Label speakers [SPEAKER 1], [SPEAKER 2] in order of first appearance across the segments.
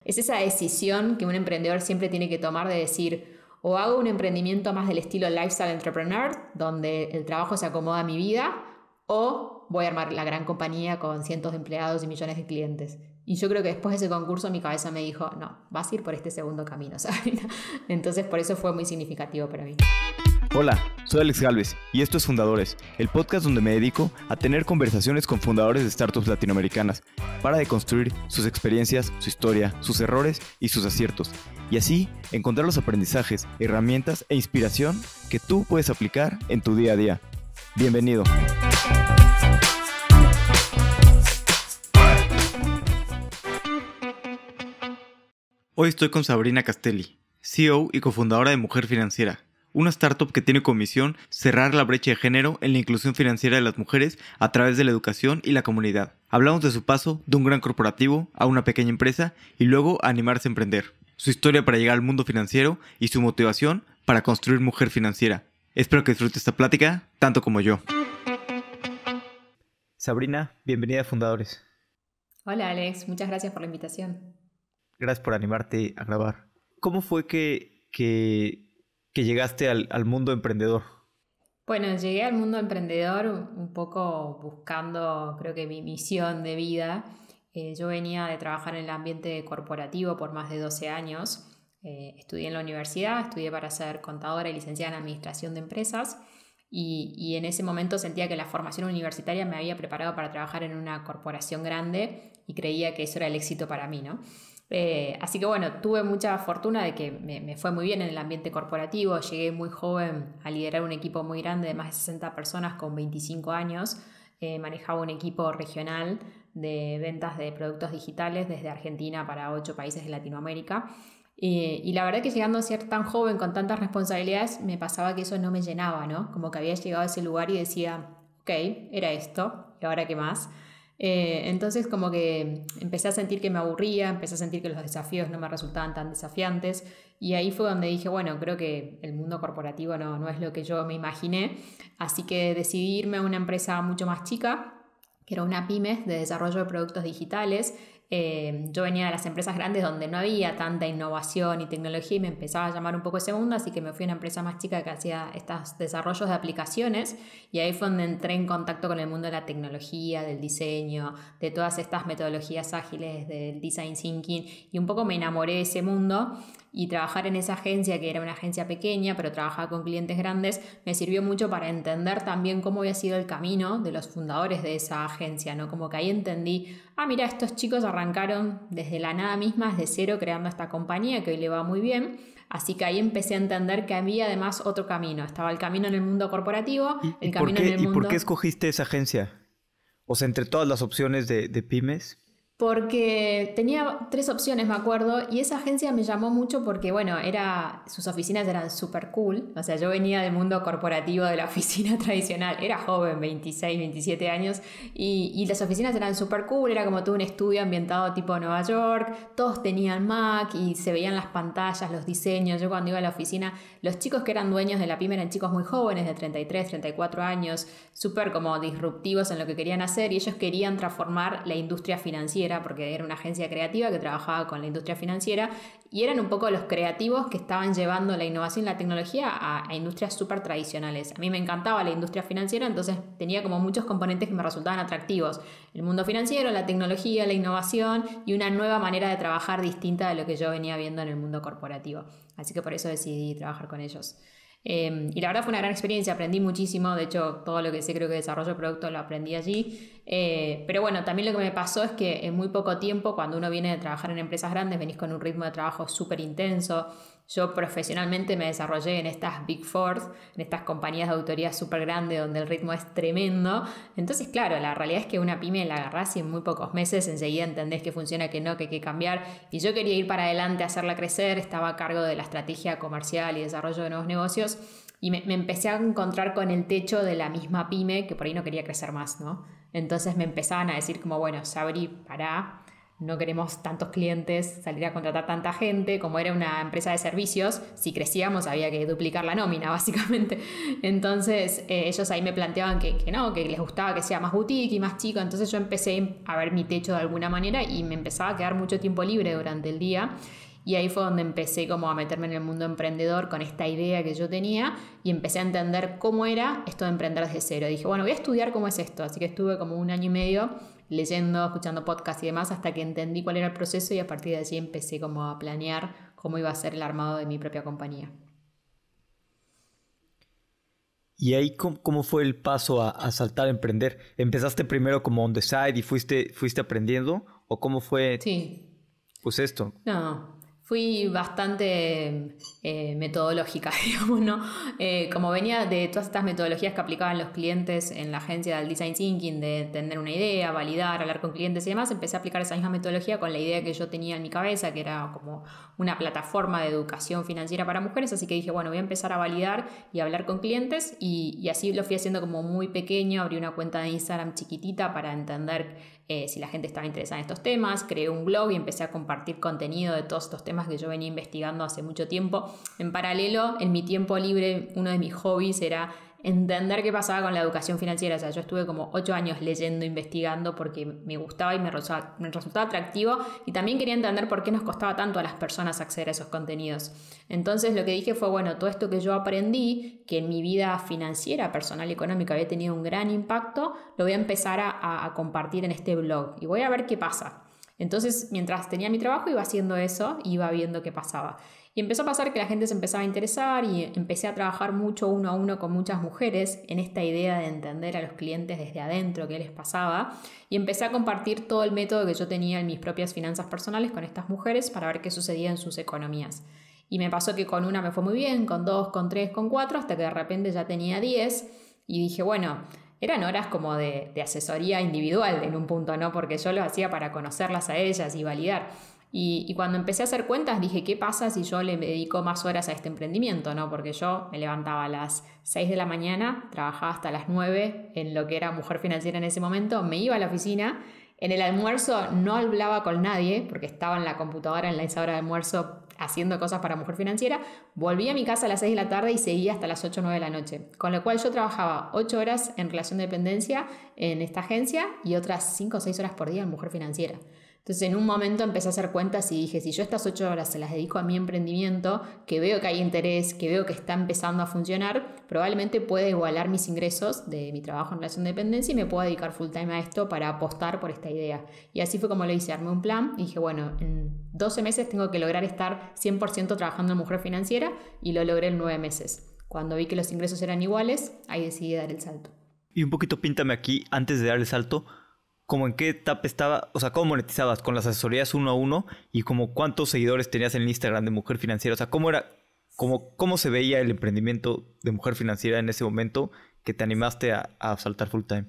[SPEAKER 1] Es esa decisión que un emprendedor siempre tiene que tomar de decir, o hago un emprendimiento más del estilo lifestyle entrepreneur, donde el trabajo se acomoda a mi vida, o voy a armar la gran compañía con cientos de empleados y millones de clientes. Y yo creo que después de ese concurso mi cabeza me dijo, no, vas a ir por este segundo camino, ¿sabes? Entonces por eso fue muy significativo para mí.
[SPEAKER 2] Hola, soy Alex Galvez y esto es Fundadores, el podcast donde me dedico a tener conversaciones con fundadores de startups latinoamericanas para deconstruir sus experiencias, su historia, sus errores y sus aciertos, y así encontrar los aprendizajes, herramientas e inspiración que tú puedes aplicar en tu día a día. Bienvenido. Hoy estoy con Sabrina Castelli, CEO y cofundadora de Mujer Financiera, una startup que tiene como misión cerrar la brecha de género en la inclusión financiera de las mujeres a través de la educación y la comunidad. Hablamos de su paso de un gran corporativo a una pequeña empresa y luego a animarse a emprender, su historia para llegar al mundo financiero y su motivación para construir Mujer Financiera. Espero que disfrutes esta plática tanto como yo. Sabrina, bienvenida a Fundadores.
[SPEAKER 1] Hola Alex, muchas gracias por la invitación.
[SPEAKER 2] Gracias por animarte a grabar. ¿Cómo fue que llegaste al mundo emprendedor?
[SPEAKER 1] Bueno, llegué al mundo emprendedor un poco buscando, creo que mi misión de vida. Yo venía de trabajar en el ambiente corporativo por más de 12 años. Estudié en la universidad, estudié para ser contadora y licenciada en administración de empresas. Y en ese momento sentía que la formación universitaria me había preparado para trabajar en una corporación grande y creía que eso era el éxito para mí, ¿no? Así que bueno, tuve mucha fortuna de que me fue muy bien en el ambiente corporativo. Llegué muy joven a liderar un equipo muy grande de más de 60 personas con 25 años. Manejaba un equipo regional de ventas de productos digitales desde Argentina para 8 países de Latinoamérica. Y la verdad que llegando a ser tan joven con tantas responsabilidades me pasaba que eso no me llenaba, ¿no? Como que había llegado a ese lugar y decía, ok, era esto, ¿y ahora qué más? Entonces como que empecé a sentir que me aburría, empecé a sentir que los desafíos no me resultaban tan desafiantes y ahí fue donde dije, bueno, creo que el mundo corporativo no es lo que yo me imaginé, así que decidí irme a una empresa mucho más chica, que era una pyme de desarrollo de productos digitales. Yo venía de las empresas grandes donde no había tanta innovación y tecnología y me empezaba a llamar un poco ese mundo, así que me fui a una empresa más chica que hacía estos desarrollos de aplicaciones y ahí fue donde entré en contacto con el mundo de la tecnología, del diseño, de todas estas metodologías ágiles, del design thinking y un poco me enamoré de ese mundo. Y trabajar en esa agencia, que era una agencia pequeña, pero trabajaba con clientes grandes, me sirvió mucho para entender también cómo había sido el camino de los fundadores de esa agencia, ¿no? Como que ahí entendí, mira, estos chicos arrancaron desde la nada misma, desde cero, creando esta compañía que hoy le va muy bien. Así que ahí empecé a entender que había además otro camino. Estaba el camino en el mundo corporativo, el camino en el mundo...
[SPEAKER 2] ¿Y por qué escogiste esa agencia? O sea, entre todas las opciones de pymes...
[SPEAKER 1] Porque tenía 3 opciones, me acuerdo, y esa agencia me llamó mucho porque, bueno, sus oficinas eran súper cool. O sea, yo venía del mundo corporativo de la oficina tradicional, era joven, 26, 27 años, y las oficinas eran súper cool, era como todo un estudio ambientado tipo Nueva York, todos tenían Mac y se veían las pantallas, los diseños. Yo cuando iba a la oficina, los chicos que eran dueños de la pyme eran chicos muy jóvenes, de 33, 34 años, súper como disruptivos en lo que querían hacer y ellos querían transformar la industria financiera porque era una agencia creativa que trabajaba con la industria financiera y eran un poco los creativos que estaban llevando la innovación y la tecnología a industrias súper tradicionales. A mí me encantaba la industria financiera, entonces tenía como muchos componentes que me resultaban atractivos. El mundo financiero, la tecnología, la innovación y una nueva manera de trabajar distinta de lo que yo venía viendo en el mundo corporativo. Así que por eso decidí trabajar con ellos. Y la verdad fue una gran experiencia, aprendí muchísimo, de hecho todo lo que sé creo que desarrollo de producto lo aprendí allí, pero bueno, también lo que me pasó es que en muy poco tiempo, cuando uno viene de trabajar en empresas grandes, venís con un ritmo de trabajo súper intenso. Yo profesionalmente me desarrollé en estas Big Four, en estas compañías de auditoría súper grandes donde el ritmo es tremendo. Entonces, claro, la realidad es que una pyme la agarrás y en muy pocos meses enseguida entendés que funciona, que no, que hay que cambiar. Y yo quería ir para adelante, hacerla crecer, estaba a cargo de la estrategia comercial y desarrollo de nuevos negocios y me empecé a encontrar con el techo de la misma pyme que por ahí no quería crecer más, ¿no? Entonces me empezaban a decir como, bueno, Sabri, pará. no queremos tantos clientes, salir a contratar tanta gente. Como era una empresa de servicios, si crecíamos había que duplicar la nómina, básicamente. Entonces ellos ahí me planteaban que no, que les gustaba que sea más boutique y más chico. Entonces yo empecé a ver mi techo de alguna manera y me empezaba a quedar mucho tiempo libre durante el día. Y ahí fue donde empecé como a meterme en el mundo emprendedor con esta idea que yo tenía y empecé a entender cómo era esto de emprender desde cero. Dije, bueno, voy a estudiar cómo es esto. Así que estuve como 1 año y medio leyendo, escuchando podcasts y demás hasta que entendí cuál era el proceso y a partir de allí empecé como a planear cómo iba a ser el armado de mi propia compañía.
[SPEAKER 3] ¿Y ahí cómo fue el paso a saltar a emprender? ¿Empezaste primero como on the side y fuiste aprendiendo? ¿O cómo fue
[SPEAKER 1] Sí.
[SPEAKER 3] pues esto?
[SPEAKER 1] No, fui bastante metodológica, digamos, ¿no? Como venía de todas estas metodologías que aplicaban los clientes en la agencia del Design Thinking, de tener una idea, validar, hablar con clientes y demás, empecé a aplicar esa misma metodología con la idea que yo tenía en mi cabeza, que era como una plataforma de educación financiera para mujeres, así que dije, bueno, voy a empezar a validar y a hablar con clientes y así lo fui haciendo como muy pequeño, abrí una cuenta de Instagram chiquitita para entender si la gente estaba interesada en estos temas, creé un blog y empecé a compartir contenido de todos estos temas que yo venía investigando hace mucho tiempo. En paralelo, en mi tiempo libre, uno de mis hobbies era entender qué pasaba con la educación financiera. O sea, yo estuve como 8 años leyendo, investigando porque me gustaba y me resultaba atractivo y también quería entender por qué nos costaba tanto a las personas acceder a esos contenidos. Entonces lo que dije fue, bueno, todo esto que yo aprendí, que en mi vida financiera, personal y económica había tenido un gran impacto, lo voy a empezar a compartir en este blog y voy a ver qué pasa. Entonces, mientras tenía mi trabajo, iba haciendo eso, iba viendo qué pasaba. Y empezó a pasar que la gente se empezaba a interesar y empecé a trabajar mucho 1 a 1 con muchas mujeres en esta idea de entender a los clientes desde adentro, qué les pasaba. Y empecé a compartir todo el método que yo tenía en mis propias finanzas personales con estas mujeres para ver qué sucedía en sus economías. Y me pasó que con una me fue muy bien, con 2, con 3, con 4, hasta que de repente ya tenía 10 y dije, bueno, eran horas como de asesoría individual en un punto, ¿no? Porque yo lo hacía para conocerlas a ellas y validar. Y cuando empecé a hacer cuentas dije, ¿qué pasa si yo le dedico más horas a este emprendimiento, ¿no? Porque yo me levantaba a las 6 de la mañana, trabajaba hasta las 9 en lo que era Mujer Financiera en ese momento, me iba a la oficina, en el almuerzo no hablaba con nadie porque estaba en la computadora en esa hora de almuerzo haciendo cosas para Mujer Financiera, volví a mi casa a las 6 de la tarde y seguía hasta las 8 o 9 de la noche. Con lo cual yo trabajaba 8 horas en relación de dependencia en esta agencia y otras 5 o 6 horas por día en Mujer Financiera. Entonces en un momento empecé a hacer cuentas y dije, si yo estas 8 horas se las dedico a mi emprendimiento, que veo que hay interés, que veo que está empezando a funcionar, probablemente pueda igualar mis ingresos de mi trabajo en relación de dependencia y me pueda dedicar full time a esto para apostar por esta idea. Y así fue como lo hice, armé un plan y dije, bueno, en 12 meses tengo que lograr estar 100% trabajando en Mujer Financiera y lo logré en 9 meses. Cuando vi que los ingresos eran iguales, ahí decidí dar el salto.
[SPEAKER 3] Y un poquito píntame aquí, antes de dar el salto, como en qué etapa estaba, o sea, cómo monetizabas con las asesorías 1 a 1 y como cuántos seguidores tenías en el Instagram de Mujer Financiera, o sea, cómo era, cómo se veía el emprendimiento de Mujer Financiera en ese momento que te animaste a saltar full time.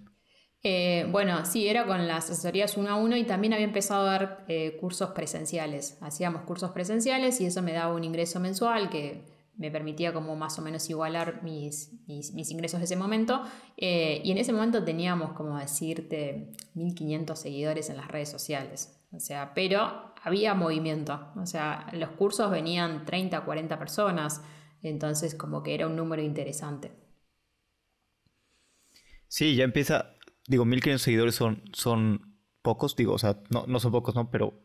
[SPEAKER 1] Bueno, sí, era con las asesorías 1 a 1 y también había empezado a dar cursos presenciales. Hacíamos cursos presenciales y eso me daba un ingreso mensual que me permitía como más o menos igualar mis ingresos de ese momento. Y en ese momento teníamos, como decirte, 1500 seguidores en las redes sociales. O sea, pero había movimiento. O sea, los cursos venían 30, 40 personas. Entonces como que era un número interesante.
[SPEAKER 3] Sí, ya empieza, digo, 1500 seguidores son pocos, digo, o sea, no son pocos, ¿no? Pero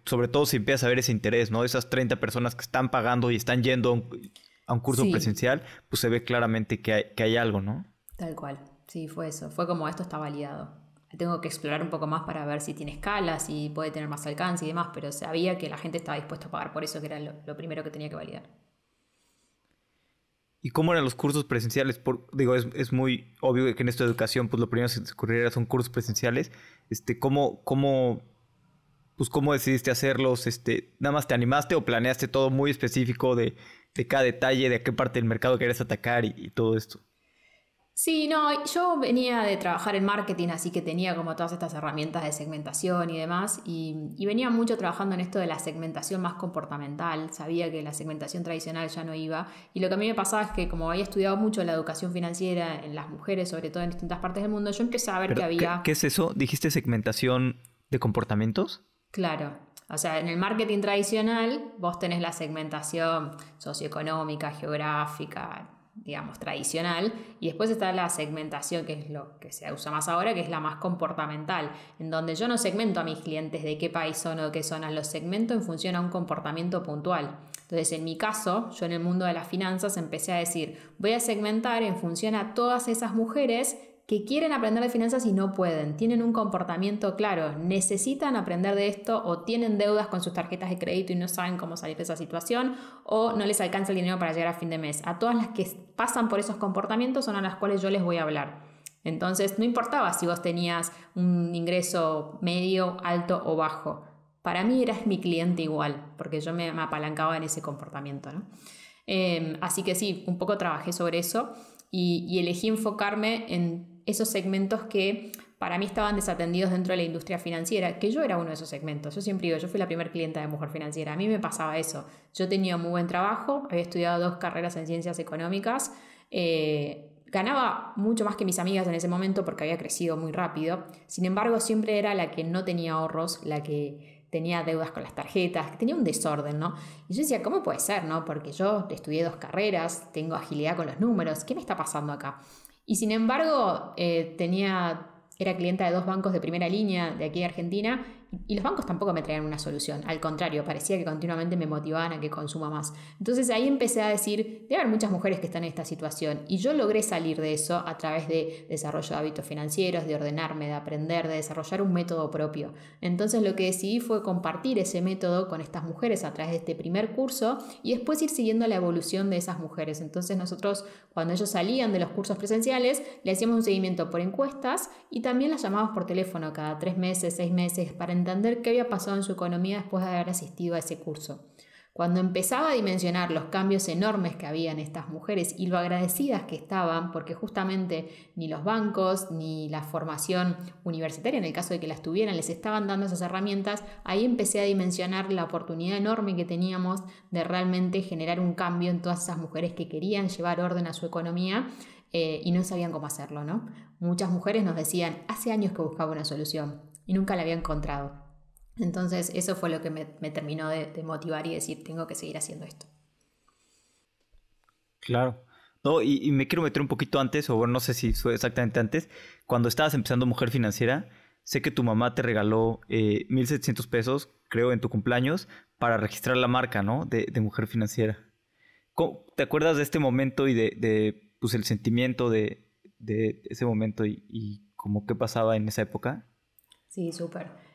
[SPEAKER 3] sobre todo si empiezas a ver ese interés, ¿no? Esas 30 personas que están pagando y están yendo a un curso presencial, pues se ve claramente que hay algo, ¿no?
[SPEAKER 1] Tal cual, sí, fue eso. Fue como esto está validado. Tengo que explorar un poco más para ver si tiene escala, si puede tener más alcance y demás, pero sabía que la gente estaba dispuesta a pagar por eso, que era lo primero que tenía que validar.
[SPEAKER 3] ¿Y cómo eran los cursos presenciales? Digo, es muy obvio que en esta educación, pues lo primero que se te ocurriera son cursos presenciales. ¿Cómo decidiste hacerlos? ¿Nada más te animaste o planeaste todo muy específico de cada detalle, de a qué parte del mercado querías atacar y todo esto?
[SPEAKER 1] Sí, no, yo venía de trabajar en marketing, así que tenía como todas estas herramientas de segmentación y demás, y venía mucho trabajando en esto de la segmentación más comportamental. Sabía que la segmentación tradicional ya no iba, y lo que a mí me pasaba es que como había estudiado mucho la educación financiera en las mujeres, sobre todo en distintas partes del mundo, yo empecé a ver que había...
[SPEAKER 3] ¿Qué es eso? ¿Dijiste segmentación de comportamientos.
[SPEAKER 1] Claro. O sea, en el marketing tradicional vos tenés la segmentación socioeconómica, geográfica, digamos, tradicional, y después está la segmentación, que es lo que se usa más ahora, que es la más comportamental, en donde yo no segmento a mis clientes de qué país son o de qué zona, los segmento en función a un comportamiento puntual. Entonces, en mi caso, yo en el mundo de las finanzas empecé a decir, voy a segmentar en función a todas esas mujeres que quieren aprender de finanzas y no pueden, tienen un comportamiento claro, necesitan aprender de esto o tienen deudas con sus tarjetas de crédito y no saben cómo salir de esa situación o no les alcanza el dinero para llegar a fin de mes. A todas las que pasan por esos comportamientos son a las cuales yo les voy a hablar. Entonces no importaba si vos tenías un ingreso medio, alto o bajo. Para mí eras mi cliente igual, porque yo me apalancaba en ese comportamiento, ¿no? Así que sí, un poco trabajé sobre eso y elegí enfocarme en esos segmentos que para mí estaban desatendidos dentro de la industria financiera, que yo era uno de esos segmentos. Yo siempre digo, yo fui la primera clienta de Mujer Financiera. A mí me pasaba eso. Yo tenía muy buen trabajo, había estudiado 2 carreras en ciencias económicas, ganaba mucho más que mis amigas en ese momento porque había crecido muy rápido. Sin embargo, siempre era la que no tenía ahorros, la que tenía deudas con las tarjetas, que tenía un desorden, ¿no? Y yo decía, ¿cómo puede ser, no? Porque yo estudié 2 carreras, tengo agilidad con los números, ¿qué me está pasando acá? Y sin embargo, era clienta de 2 bancos de primera línea de aquí de Argentina y los bancos tampoco me traían una solución. Al contrario, parecía que continuamente me motivaban a que consuma más. Entonces ahí empecé a decir, debe haber muchas mujeres que están en esta situación y yo logré salir de eso a través de desarrollo de hábitos financieros, de ordenarme, de aprender, de desarrollar un método propio. Entonces lo que decidí fue compartir ese método con estas mujeres a través de este primer curso y después ir siguiendo la evolución de esas mujeres. Entonces nosotros, cuando ellos salían de los cursos presenciales, le hacíamos un seguimiento por encuestas y también las llamábamos por teléfono cada 3 meses, 6 meses para entender qué había pasado en su economía después de haber asistido a ese curso. Cuando empezaba a dimensionar los cambios enormes que había en estas mujeres y lo agradecidas que estaban, porque justamente ni los bancos ni la formación universitaria, en el caso de que las tuvieran, les estaban dando esas herramientas, ahí empecé a dimensionar la oportunidad enorme que teníamos de realmente generar un cambio en todas esas mujeres que querían llevar orden a su economía y no sabían cómo hacerlo, ¿no? Muchas mujeres nos decían, hace años que buscaba una solución y nunca la había encontrado. Entonces eso fue lo que me terminó de motivar y decir, tengo que seguir haciendo esto.
[SPEAKER 3] Claro. No, y me quiero meter un poquito antes, o bueno, no sé si fue exactamente antes, cuando estabas empezando Mujer Financiera, sé que tu mamá te regaló 1,700 pesos, creo, en tu cumpleaños, para registrar la marca, ¿no? De Mujer Financiera. ¿Te acuerdas de este momento y de pues, el sentimiento de ese momento y como qué pasaba en esa época?
[SPEAKER 1] Sí, súper.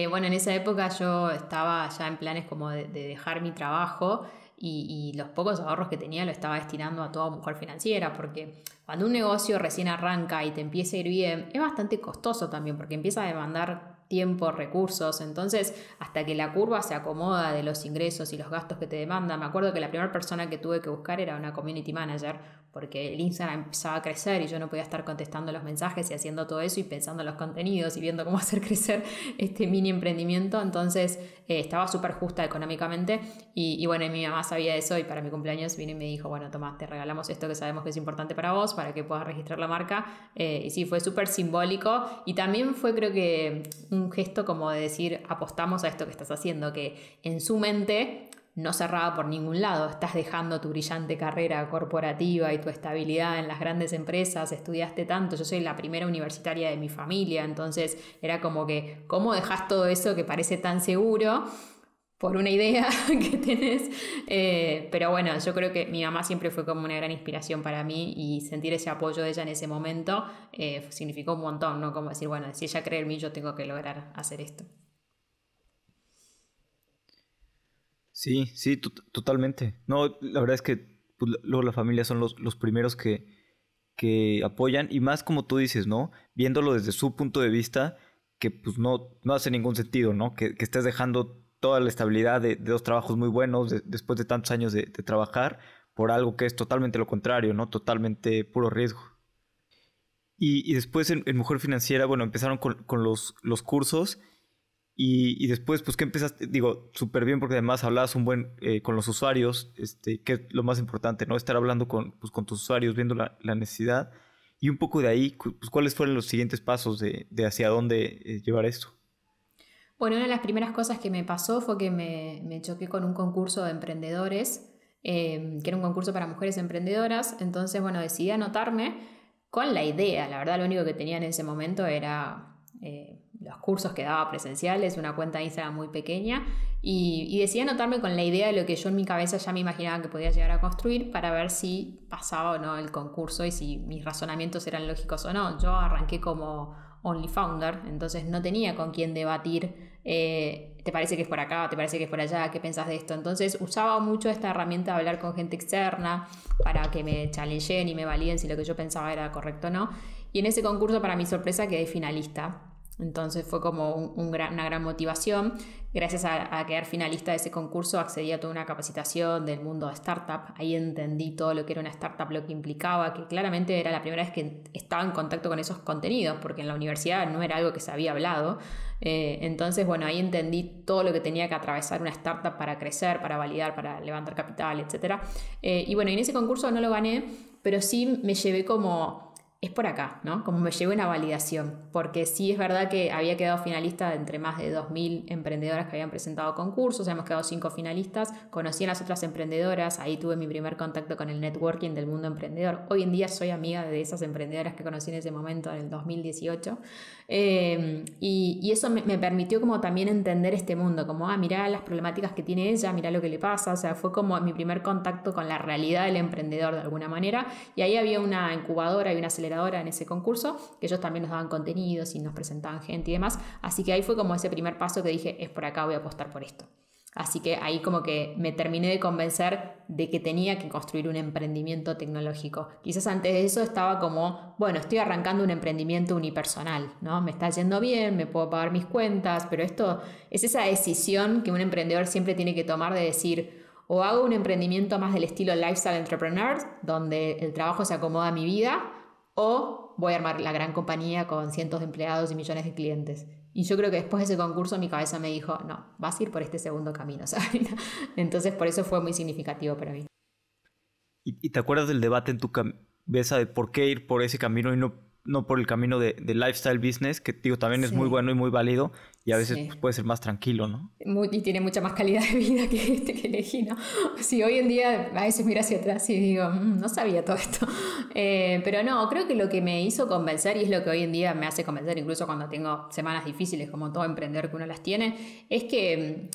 [SPEAKER 1] Bueno, en esa época yo estaba ya en planes como de dejar mi trabajo y los pocos ahorros que tenía lo estaba destinando a toda Mujer Financiera, porque cuando un negocio recién arranca y te empieza a ir bien, es bastante costoso también, porque empieza a demandar tiempo, recursos, entonces hasta que la curva se acomoda de los ingresos y los gastos que te demanda. Me acuerdo que la primera persona que tuve que buscar era una community manager, porque el Instagram empezaba a crecer y yo no podía estar contestando los mensajes y haciendo todo eso y pensando en los contenidos y viendo cómo hacer crecer este mini emprendimiento. Entonces estaba súper justa económicamente y bueno, y mi mamá sabía eso y para mi cumpleaños vino y me dijo, bueno, toma, te regalamos esto que sabemos que es importante para vos, para que puedas registrar la marca. Y sí, fue súper simbólico y también fue, creo que, un gesto como de decir, apostamos a esto que estás haciendo, que en su mente no cerraba por ningún lado. Estás dejando tu brillante carrera corporativa y tu estabilidad en las grandes empresas, estudiaste tanto, yo soy la primera universitaria de mi familia, entonces era como que, ¿cómo dejas todo eso que parece tan seguro por una idea que tenés? Pero bueno, yo creo que mi mamá siempre fue como una gran inspiración para mí y sentir ese apoyo de ella en ese momento significó un montón, ¿no? Como decir, bueno, si ella cree en mí, yo tengo que lograr hacer esto.
[SPEAKER 3] Sí, sí, totalmente. No, la verdad es que pues, luego la familia son los primeros que apoyan y más como tú dices, ¿no? Viéndolo desde su punto de vista, que pues no hace ningún sentido, ¿no? Que estés dejando toda la estabilidad de 2 trabajos muy buenos después de tantos años de trabajar por algo que es totalmente lo contrario, ¿no? Totalmente puro riesgo. Y después en Mujer Financiera, bueno, empezaron con los cursos. Y después, pues, ¿qué empezaste? Digo, súper bien porque además hablabas un buen con los usuarios, que es lo más importante, ¿no? Estar hablando con tus usuarios, viendo la necesidad. Y un poco de ahí, pues, ¿cuáles fueron los siguientes pasos de hacia dónde llevar esto?
[SPEAKER 1] Bueno, una de las primeras cosas que me pasó fue que me choqué con un concurso de emprendedores, que era un concurso para mujeres emprendedoras. Entonces, bueno, decidí anotarme con la idea. La verdad, lo único que tenía en ese momento era los cursos que daba presenciales, una cuenta de Instagram muy pequeña, y decidí anotarme con la idea de lo que yo en mi cabeza ya me imaginaba que podía llegar a construir para ver si pasaba o no el concurso y si mis razonamientos eran lógicos o no. Yo arranqué como only founder, entonces no tenía con quién debatir. ¿Te parece que es por acá? ¿Te parece que es por allá? ¿Qué pensás de esto? Entonces usaba mucho esta herramienta de hablar con gente externa para que me challengeen y me validen si lo que yo pensaba era correcto o no. Y en ese concurso, para mi sorpresa, quedé finalista. Entonces fue como una gran motivación. Gracias a quedar finalista de ese concurso accedí a toda una capacitación del mundo de startup. Ahí entendí todo lo que era una startup, lo que implicaba, que claramente era la primera vez que estaba en contacto con esos contenidos, porque en la universidad no era algo que se había hablado. Entonces, bueno, ahí entendí todo lo que tenía que atravesar una startup para crecer, para validar, para levantar capital, etc. Y bueno, en ese concurso no lo gané, pero sí me llevé como... es por acá, ¿no? Como me llevé una validación, porque sí es verdad que había quedado finalista entre más de 2.000 emprendedoras que habían presentado concursos, hemos quedado 5 finalistas, conocí a las otras emprendedoras, ahí tuve mi primer contacto con el networking del mundo emprendedor. Hoy en día soy amiga de esas emprendedoras que conocí en ese momento, en el 2018, y eso me permitió como también entender este mundo, como, mirá las problemáticas que tiene ella, mirá lo que le pasa, o sea, fue como mi primer contacto con la realidad del emprendedor de alguna manera, y ahí había una incubadora y una aceleradora en ese concurso, que ellos también nos daban contenidos y nos presentaban gente y demás, así que ahí fue como ese primer paso que dije, es por acá, voy a apostar por esto. Así que ahí como que me terminé de convencer de que tenía que construir un emprendimiento tecnológico. Quizás antes de eso estaba como, bueno, estoy arrancando un emprendimiento unipersonal, ¿no? Me está yendo bien, me puedo pagar mis cuentas, pero esto es esa decisión que un emprendedor siempre tiene que tomar de decir, o hago un emprendimiento más del estilo lifestyle entrepreneur, donde el trabajo se acomoda a mi vida, o voy a armar la gran compañía con cientos de empleados y millones de clientes. Y yo creo que después de ese concurso mi cabeza me dijo, no, vas a ir por este segundo camino, ¿sabes? Entonces por eso fue muy significativo para mí.
[SPEAKER 3] ¿Y te acuerdas del debate en tu cabeza de por qué ir por ese camino y no por el camino de lifestyle business, que digo, también es muy bueno y muy válido y a veces pues, puede ser más tranquilo, ¿no?
[SPEAKER 1] Y tiene mucha más calidad de vida que este que elegí, ¿no? Sí, hoy en día a veces miro hacia atrás y digo, no sabía todo esto. Pero no, creo que lo que me hizo convencer, y es lo que hoy en día me hace convencer, incluso cuando tengo semanas difíciles, como todo emprendedor que uno las tiene, es que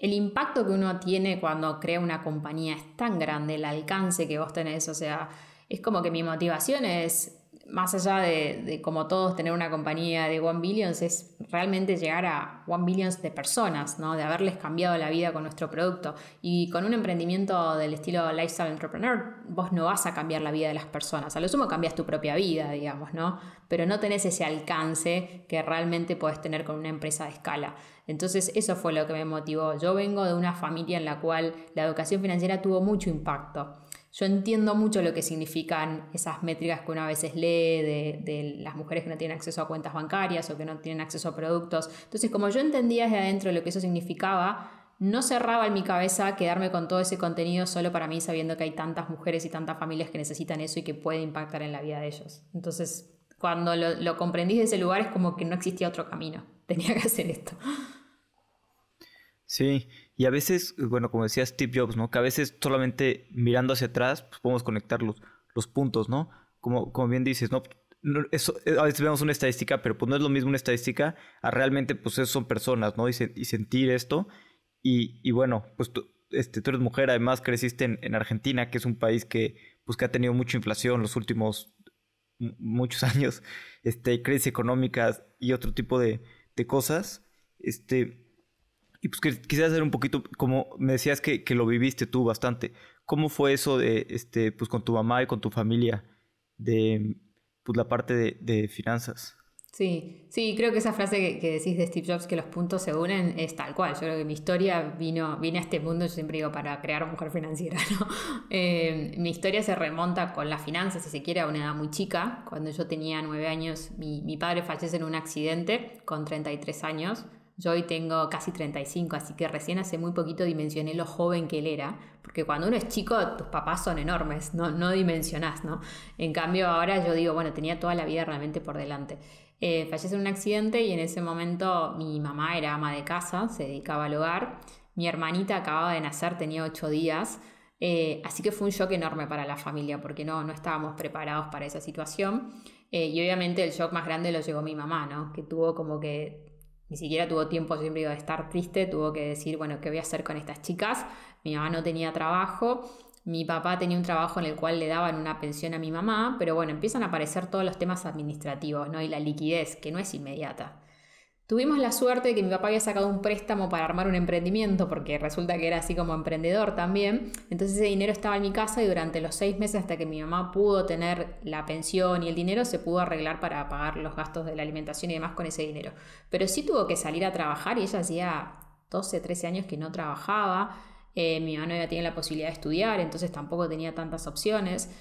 [SPEAKER 1] el impacto que uno tiene cuando crea una compañía es tan grande, el alcance que vos tenés, o sea, es como que mi motivación es, más allá de como todos tener una compañía de 1 billion, es realmente llegar a 1 billion de personas, ¿no? De haberles cambiado la vida con nuestro producto. Y con un emprendimiento del estilo lifestyle entrepreneur, vos no vas a cambiar la vida de las personas. A lo sumo cambias tu propia vida, digamos, ¿no? Pero no tenés ese alcance que realmente podés tener con una empresa de escala. Entonces eso fue lo que me motivó. Yo vengo de una familia en la cual la educación financiera tuvo mucho impacto. Yo entiendo mucho lo que significan esas métricas que uno a veces lee de las mujeres que no tienen acceso a cuentas bancarias o que no tienen acceso a productos. Entonces, como yo entendía desde adentro lo que eso significaba, no cerraba en mi cabeza quedarme con todo ese contenido solo para mí, sabiendo que hay tantas mujeres y tantas familias que necesitan eso y que puede impactar en la vida de ellos. Entonces, cuando lo comprendí de ese lugar, es como que no existía otro camino. Tenía que hacer esto.
[SPEAKER 3] Sí, y a veces, bueno, como decía Steve Jobs, ¿no? Que a veces solamente mirando hacia atrás pues podemos conectar los puntos, ¿no? Como bien dices, ¿no? Eso, a veces vemos una estadística, pero pues no es lo mismo una estadística a realmente, pues eso son personas, ¿no? Y sentir esto. Y bueno, pues tú eres mujer, además creciste en Argentina, que es un país que ha tenido mucha inflación los últimos muchos años, crisis económicas y otro tipo de cosas, y pues quisiera saber un poquito, como me decías que lo viviste tú bastante, ¿cómo fue eso de, pues con tu mamá y con tu familia, de pues la parte de finanzas?
[SPEAKER 1] Sí, creo que esa frase que decís de Steve Jobs, que los puntos se unen, es tal cual. Yo creo que mi historia vine a este mundo, yo siempre digo, para crear mujer financiera, ¿no? Mi historia se remonta con las finanzas, si se quiere, a una edad muy chica. Cuando yo tenía 9 años, mi padre fallece en un accidente con 33 años. Yo hoy tengo casi 35, así que recién hace muy poquito dimensioné lo joven que él era, porque cuando uno es chico tus papás son enormes, no dimensionás, ¿no? En cambio ahora yo digo, bueno, tenía toda la vida realmente por delante. Fallece en un accidente y en ese momento mi mamá era ama de casa, se dedicaba al hogar, mi hermanita acababa de nacer, tenía 8 días, así que fue un shock enorme para la familia porque no estábamos preparados para esa situación. Y obviamente el shock más grande lo llevó mi mamá, ¿no? Que tuvo como que ni siquiera tuvo tiempo, siempre iba a estar triste, tuvo que decir, bueno, ¿qué voy a hacer con estas chicas? Mi mamá no tenía trabajo, mi papá tenía un trabajo en el cual le daban una pensión a mi mamá, pero bueno, empiezan a aparecer todos los temas administrativos, ¿no? Y la liquidez, que no es inmediata. Tuvimos la suerte de que mi papá había sacado un préstamo para armar un emprendimiento, porque resulta que era así como emprendedor también. Entonces ese dinero estaba en mi casa y durante los 6 meses hasta que mi mamá pudo tener la pensión y el dinero, se pudo arreglar para pagar los gastos de la alimentación y demás con ese dinero. Pero sí tuvo que salir a trabajar y ella hacía 12, 13 años que no trabajaba. Mi mamá no había tenido la posibilidad de estudiar, entonces tampoco tenía tantas opciones.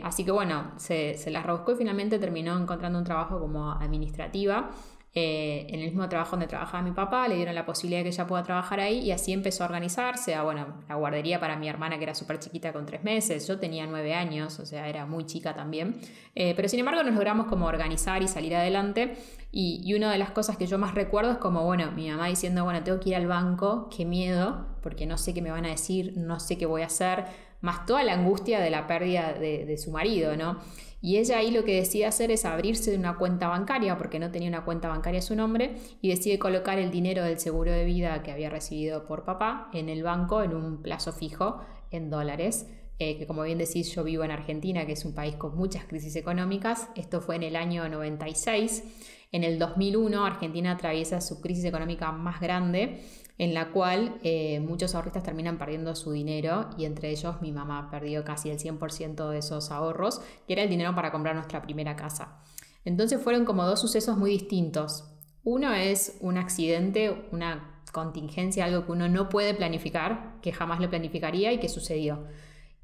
[SPEAKER 1] Así que bueno, se las rebuscó y finalmente terminó encontrando un trabajo como administrativa. En el mismo trabajo donde trabajaba mi papá, le dieron la posibilidad de que ella pueda trabajar ahí y así empezó a organizarse. La guardería para mi hermana que era súper chiquita con 3 meses, yo tenía 9 años, o sea, era muy chica también. Pero sin embargo nos logramos como organizar y salir adelante y una de las cosas que yo más recuerdo es como, bueno, mi mamá diciendo, bueno, tengo que ir al banco, qué miedo, porque no sé qué me van a decir, no sé qué voy a hacer, más toda la angustia de la pérdida de su marido, ¿no? Y ella ahí lo que decide hacer es abrirse una cuenta bancaria, porque no tenía una cuenta bancaria a su nombre, y decide colocar el dinero del seguro de vida que había recibido por papá en el banco en un plazo fijo en dólares. Que como bien decís, yo vivo en Argentina, que es un país con muchas crisis económicas. Esto fue en el año 96. En el 2001 Argentina atraviesa su crisis económica más grande, en la cual muchos ahorristas terminan perdiendo su dinero y entre ellos mi mamá perdió casi el 100% de esos ahorros, que era el dinero para comprar nuestra primera casa. Entonces fueron como 2 sucesos muy distintos. Uno es un accidente, una contingencia, algo que uno no puede planificar, que jamás lo planificaría y que sucedió.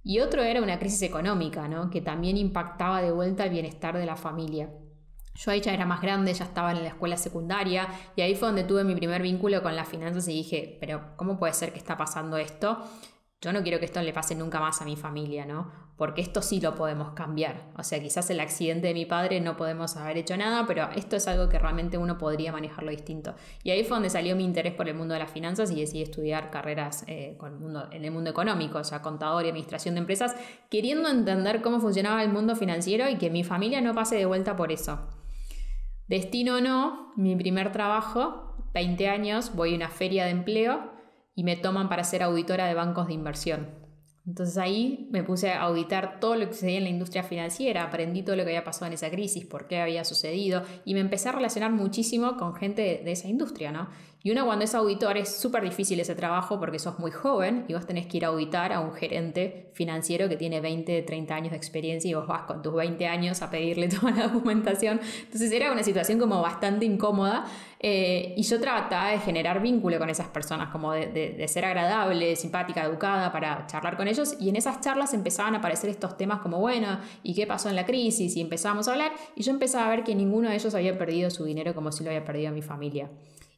[SPEAKER 1] Y otro era una crisis económica, ¿no? Que también impactaba de vuelta el bienestar de la familia. Yo ahí ya era más grande, ya estaba en la escuela secundaria y ahí fue donde tuve mi primer vínculo con las finanzas y dije, pero ¿cómo puede ser que está pasando esto? Yo no quiero que esto le pase nunca más a mi familia, ¿no? Porque esto sí lo podemos cambiar. O sea, quizás el accidente de mi padre no podemos haber hecho nada, pero esto es algo que realmente uno podría manejarlo distinto. Y ahí fue donde salió mi interés por el mundo de las finanzas y decidí estudiar carreras en el mundo económico, o sea, contador y administración de empresas, queriendo entender cómo funcionaba el mundo financiero y que mi familia no pase de vuelta por eso. Destino o no, mi primer trabajo, 20 años, voy a una feria de empleo y me toman para ser auditora de bancos de inversión. Entonces ahí me puse a auditar todo lo que sucedía en la industria financiera, aprendí todo lo que había pasado en esa crisis, por qué había sucedido y me empecé a relacionar muchísimo con gente de esa industria, ¿no? Y uno cuando es auditor es súper difícil ese trabajo porque sos muy joven y vos tenés que ir a auditar a un gerente financiero que tiene 20, 30 años de experiencia y vos vas con tus 20 años a pedirle toda la documentación. Entonces era una situación como bastante incómoda y yo trataba de generar vínculo con esas personas, como de ser agradable, simpática, educada para charlar con ellos y en esas charlas empezaban a aparecer estos temas como, bueno, ¿y qué pasó en la crisis? Y empezábamos a hablar y yo empezaba a ver que ninguno de ellos había perdido su dinero como si lo había perdido mi familia.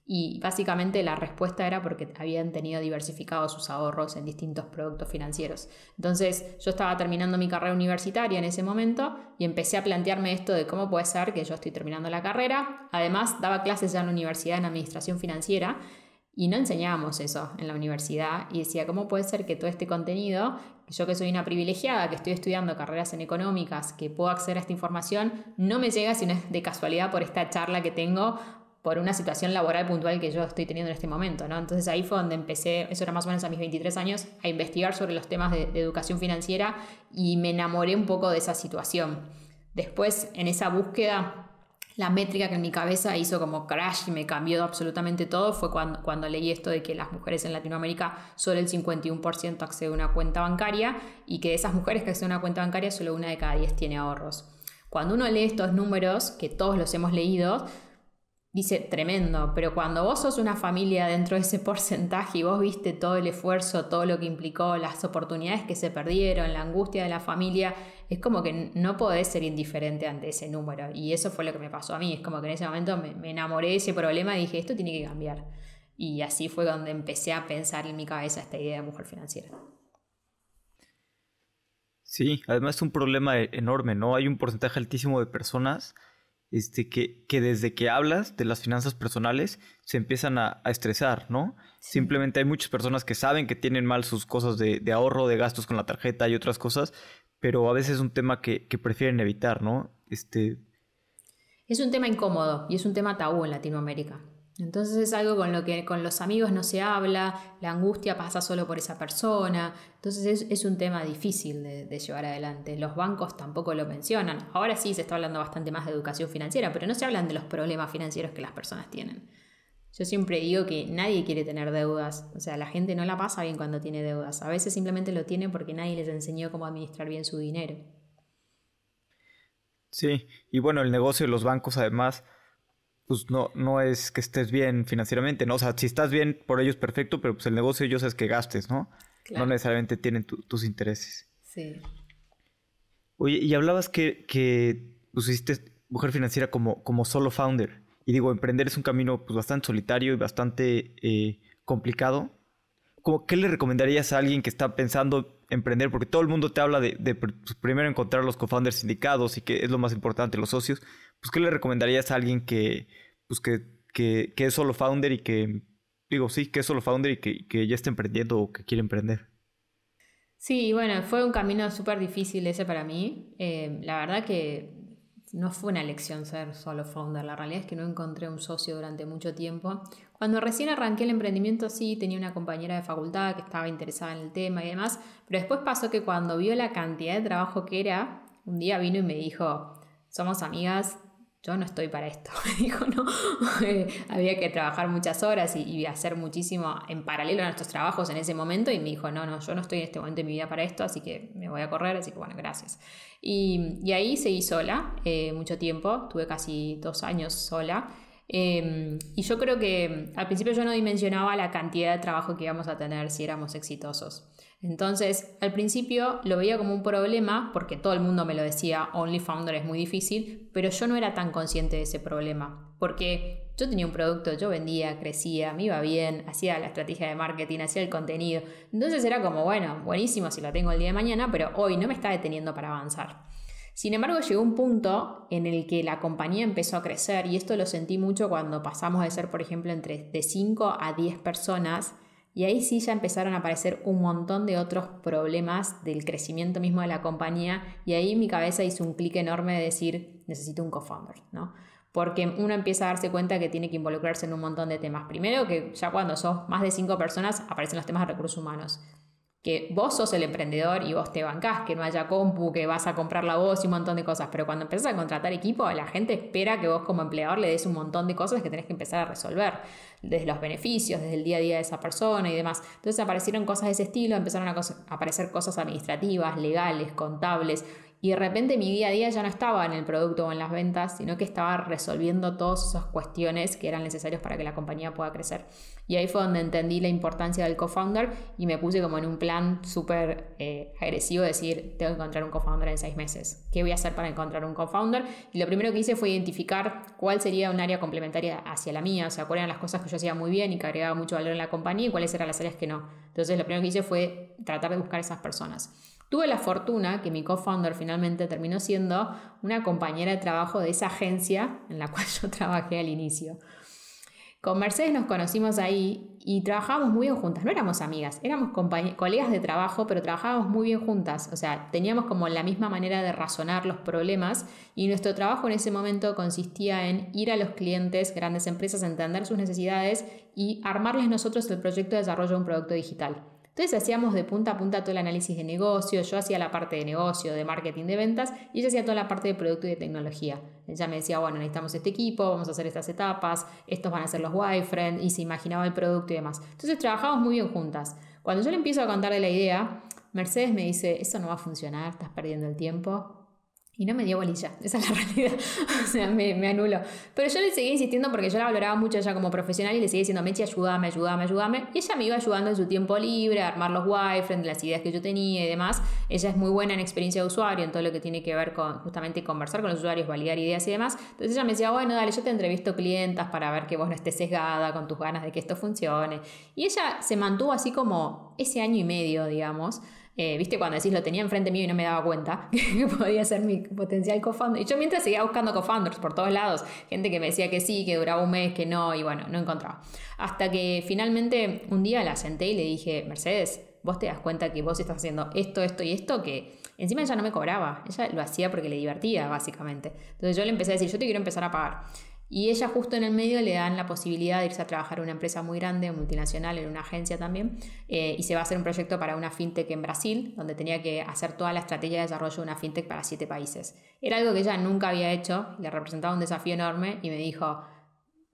[SPEAKER 1] Y básicamente la respuesta era porque habían tenido diversificados sus ahorros en distintos productos financieros. Entonces yo estaba terminando mi carrera universitaria en ese momento y empecé a plantearme esto de cómo puede ser que yo estoy terminando la carrera. Además daba clases ya en la universidad en administración financiera y no enseñábamos eso en la universidad y decía, ¿cómo puede ser que todo este contenido, yo que soy una privilegiada, que estoy estudiando carreras en económicas, que puedo acceder a esta información, no me llega sino es de casualidad por esta charla que tengo por una situación laboral puntual que yo estoy teniendo en este momento, ¿no? Entonces ahí fue donde empecé, eso era más o menos a mis 23 años, a investigar sobre los temas de educación financiera y me enamoré un poco de esa situación. Después, en esa búsqueda, la métrica que en mi cabeza hizo como crash y me cambió absolutamente todo fue cuando leí esto de que las mujeres en Latinoamérica solo el 51% accede a una cuenta bancaria y que de esas mujeres que acceden a una cuenta bancaria solo 1 de cada 10 tiene ahorros. Cuando uno lee estos números, que todos los hemos leído, dice tremendo, pero cuando vos sos una familia dentro de ese porcentaje y vos viste todo el esfuerzo, todo lo que implicó, las oportunidades que se perdieron, la angustia de la familia, es como que no podés ser indiferente ante ese número. Y eso fue lo que me pasó a mí, es como que en ese momento me enamoré de ese problema y dije, esto tiene que cambiar. Y así fue donde empecé a pensar en mi cabeza esta idea de mujer financiera.
[SPEAKER 3] Sí, además es un problema enorme, ¿no? Hay un porcentaje altísimo de personas que desde que hablas de las finanzas personales se empiezan a estresar, ¿no? Sí. Simplemente hay muchas personas que saben que tienen mal sus cosas de ahorro, de gastos con la tarjeta y otras cosas, pero a veces es un tema que prefieren evitar, ¿no?
[SPEAKER 1] Es un tema incómodo y es un tema tabú en Latinoamérica. Entonces es algo con lo que con los amigos no se habla, la angustia pasa solo por esa persona, entonces es un tema difícil de llevar adelante. Los bancos tampoco lo mencionan. Ahora sí se está hablando bastante más de educación financiera, pero no se hablan de los problemas financieros que las personas tienen. Yo siempre digo que nadie quiere tener deudas, o sea, la gente no la pasa bien cuando tiene deudas. A veces simplemente lo tiene porque nadie les enseñó cómo administrar bien su dinero.
[SPEAKER 3] Sí, y bueno, el negocio de los bancos además, pues no es que estés bien financieramente, ¿no? O sea, si estás bien por ellos, perfecto, pero pues el negocio ellos es que gastes, ¿no? Claro. No necesariamente tienen tus intereses.
[SPEAKER 1] Sí.
[SPEAKER 3] Oye, y hablabas que pusiste mujer financiera como solo founder. Y digo, emprender es un camino pues bastante solitario y bastante complicado. ¿Qué le recomendarías a alguien que está pensando emprender? Porque todo el mundo te habla de pues, primero encontrar los co-founders indicados y que es lo más importante, los socios. Pues, ¿qué le recomendarías a alguien que es solo founder y que es solo founder y que ya está emprendiendo o que quiere emprender?
[SPEAKER 1] Sí, bueno, fue un camino súper difícil ese para mí. La verdad que no fue una elección ser solo founder. La realidad es que no encontré un socio durante mucho tiempo. Cuando recién arranqué el emprendimiento sí tenía una compañera de facultad que estaba interesada en el tema y demás, pero después pasó que cuando vio la cantidad de trabajo que era, un día vino y me dijo, somos amigas, yo no estoy para esto. Me dijo, no, había que trabajar muchas horas y hacer muchísimo en paralelo a nuestros trabajos en ese momento y me dijo, no, yo no estoy en este momento de mi vida para esto, así que me voy a correr, así que bueno, gracias. Y ahí seguí sola mucho tiempo, tuve casi 2 años sola. Y yo creo que al principio yo no dimensionaba la cantidad de trabajo que íbamos a tener si éramos exitosos. Entonces, al principio lo veía como un problema porque todo el mundo me lo decía, Only Founder es muy difícil, pero yo no era tan consciente de ese problema porque yo tenía un producto, yo vendía, crecía, me iba bien, hacía la estrategia de marketing, hacía el contenido. Entonces era como, bueno, buenísimo si lo tengo el día de mañana, pero hoy no me está deteniendo para avanzar. Sin embargo, llegó un punto en el que la compañía empezó a crecer y esto lo sentí mucho cuando pasamos de ser, por ejemplo, de 5 a 10 personas y ahí sí ya empezaron a aparecer un montón de otros problemas del crecimiento mismo de la compañía y ahí mi cabeza hizo un clic enorme de decir, necesito un co-founder, ¿no? Porque uno empieza a darse cuenta que tiene que involucrarse en un montón de temas. Primero que ya cuando sos más de 5 personas aparecen los temas de recursos humanos. Que vos sos el emprendedor y vos te bancás, que no haya compu, que vas a comprarla vos y un montón de cosas, pero cuando empezás a contratar equipo, la gente espera que vos como empleador le des un montón de cosas que tenés que empezar a resolver, desde los beneficios, desde el día a día de esa persona y demás. Entonces aparecieron cosas de ese estilo, empezaron a aparecer cosas administrativas, legales, contables, y de repente mi día a día ya no estaba en el producto o en las ventas, sino que estaba resolviendo todas esas cuestiones que eran necesarias para que la compañía pueda crecer. Y ahí fue donde entendí la importancia del co-founder y me puse como en un plan súper agresivo de decir, tengo que encontrar un co-founder en 6 meses. ¿Qué voy a hacer para encontrar un co-founder? Y lo primero que hice fue identificar cuál sería un área complementaria hacia la mía, o sea, cuáles eran las cosas que yo hacía muy bien y que agregaba mucho valor en la compañía y cuáles eran las áreas que no. Entonces lo primero que hice fue tratar de buscar esas personas. Tuve la fortuna que mi co-founder finalmente terminó siendo una compañera de trabajo de esa agencia en la cual yo trabajé al inicio. Con Mercedes nos conocimos ahí y trabajábamos muy bien juntas. No éramos amigas, éramos colegas de trabajo, pero trabajábamos muy bien juntas. O sea, teníamos como la misma manera de razonar los problemas y nuestro trabajo en ese momento consistía en ir a los clientes, grandes empresas, entender sus necesidades y armarles nosotros el proyecto de desarrollo de un producto digital. Entonces hacíamos de punta a punta todo el análisis de negocio, yo hacía la parte de negocio, de marketing, de ventas y ella hacía toda la parte de producto y de tecnología. Ella me decía, bueno, necesitamos este equipo, vamos a hacer estas etapas, estos van a ser los wireframes y se imaginaba el producto y demás. Entonces trabajamos muy bien juntas. Cuando yo le empiezo a contar de la idea, Mercedes me dice, eso no va a funcionar, estás perdiendo el tiempo. Y no me dio bolilla, esa es la realidad. O sea, me anuló. Pero yo le seguí insistiendo porque yo la valoraba mucho a ella como profesional y le seguí diciendo, Mechi, ayúdame. Y ella me iba ayudando en su tiempo libre, a armar los wireframes, las ideas que yo tenía y demás. Ella es muy buena en experiencia de usuario, en todo lo que tiene que ver con justamente conversar con los usuarios, validar ideas y demás. Entonces ella me decía, bueno, dale, yo te entrevisto clientas para ver que vos no estés sesgada con tus ganas de que esto funcione. Y ella se mantuvo así como ese año y medio, digamos. ¿Viste cuando decís lo tenía enfrente mío y no me daba cuenta que podía ser mi potencial co-founder? Y yo mientras seguía buscando co-founders por todos lados, gente que me decía que sí, que duraba un mes, que no, y bueno, no encontraba. Hasta que finalmente un día la senté y le dije, Mercedes, vos te das cuenta que vos estás haciendo esto, esto y esto, que encima ella no me cobraba, ella lo hacía porque le divertía básicamente. Entonces yo le empecé a decir, yo te quiero empezar a pagar. Y ella justo en el medio le dan la posibilidad de irse a trabajar en una empresa muy grande, multinacional, en una agencia también, y se va a hacer un proyecto para una fintech en Brasil, donde tenía que hacer toda la estrategia de desarrollo de una fintech para 7 países. Era algo que ella nunca había hecho, le representaba un desafío enorme y me dijo,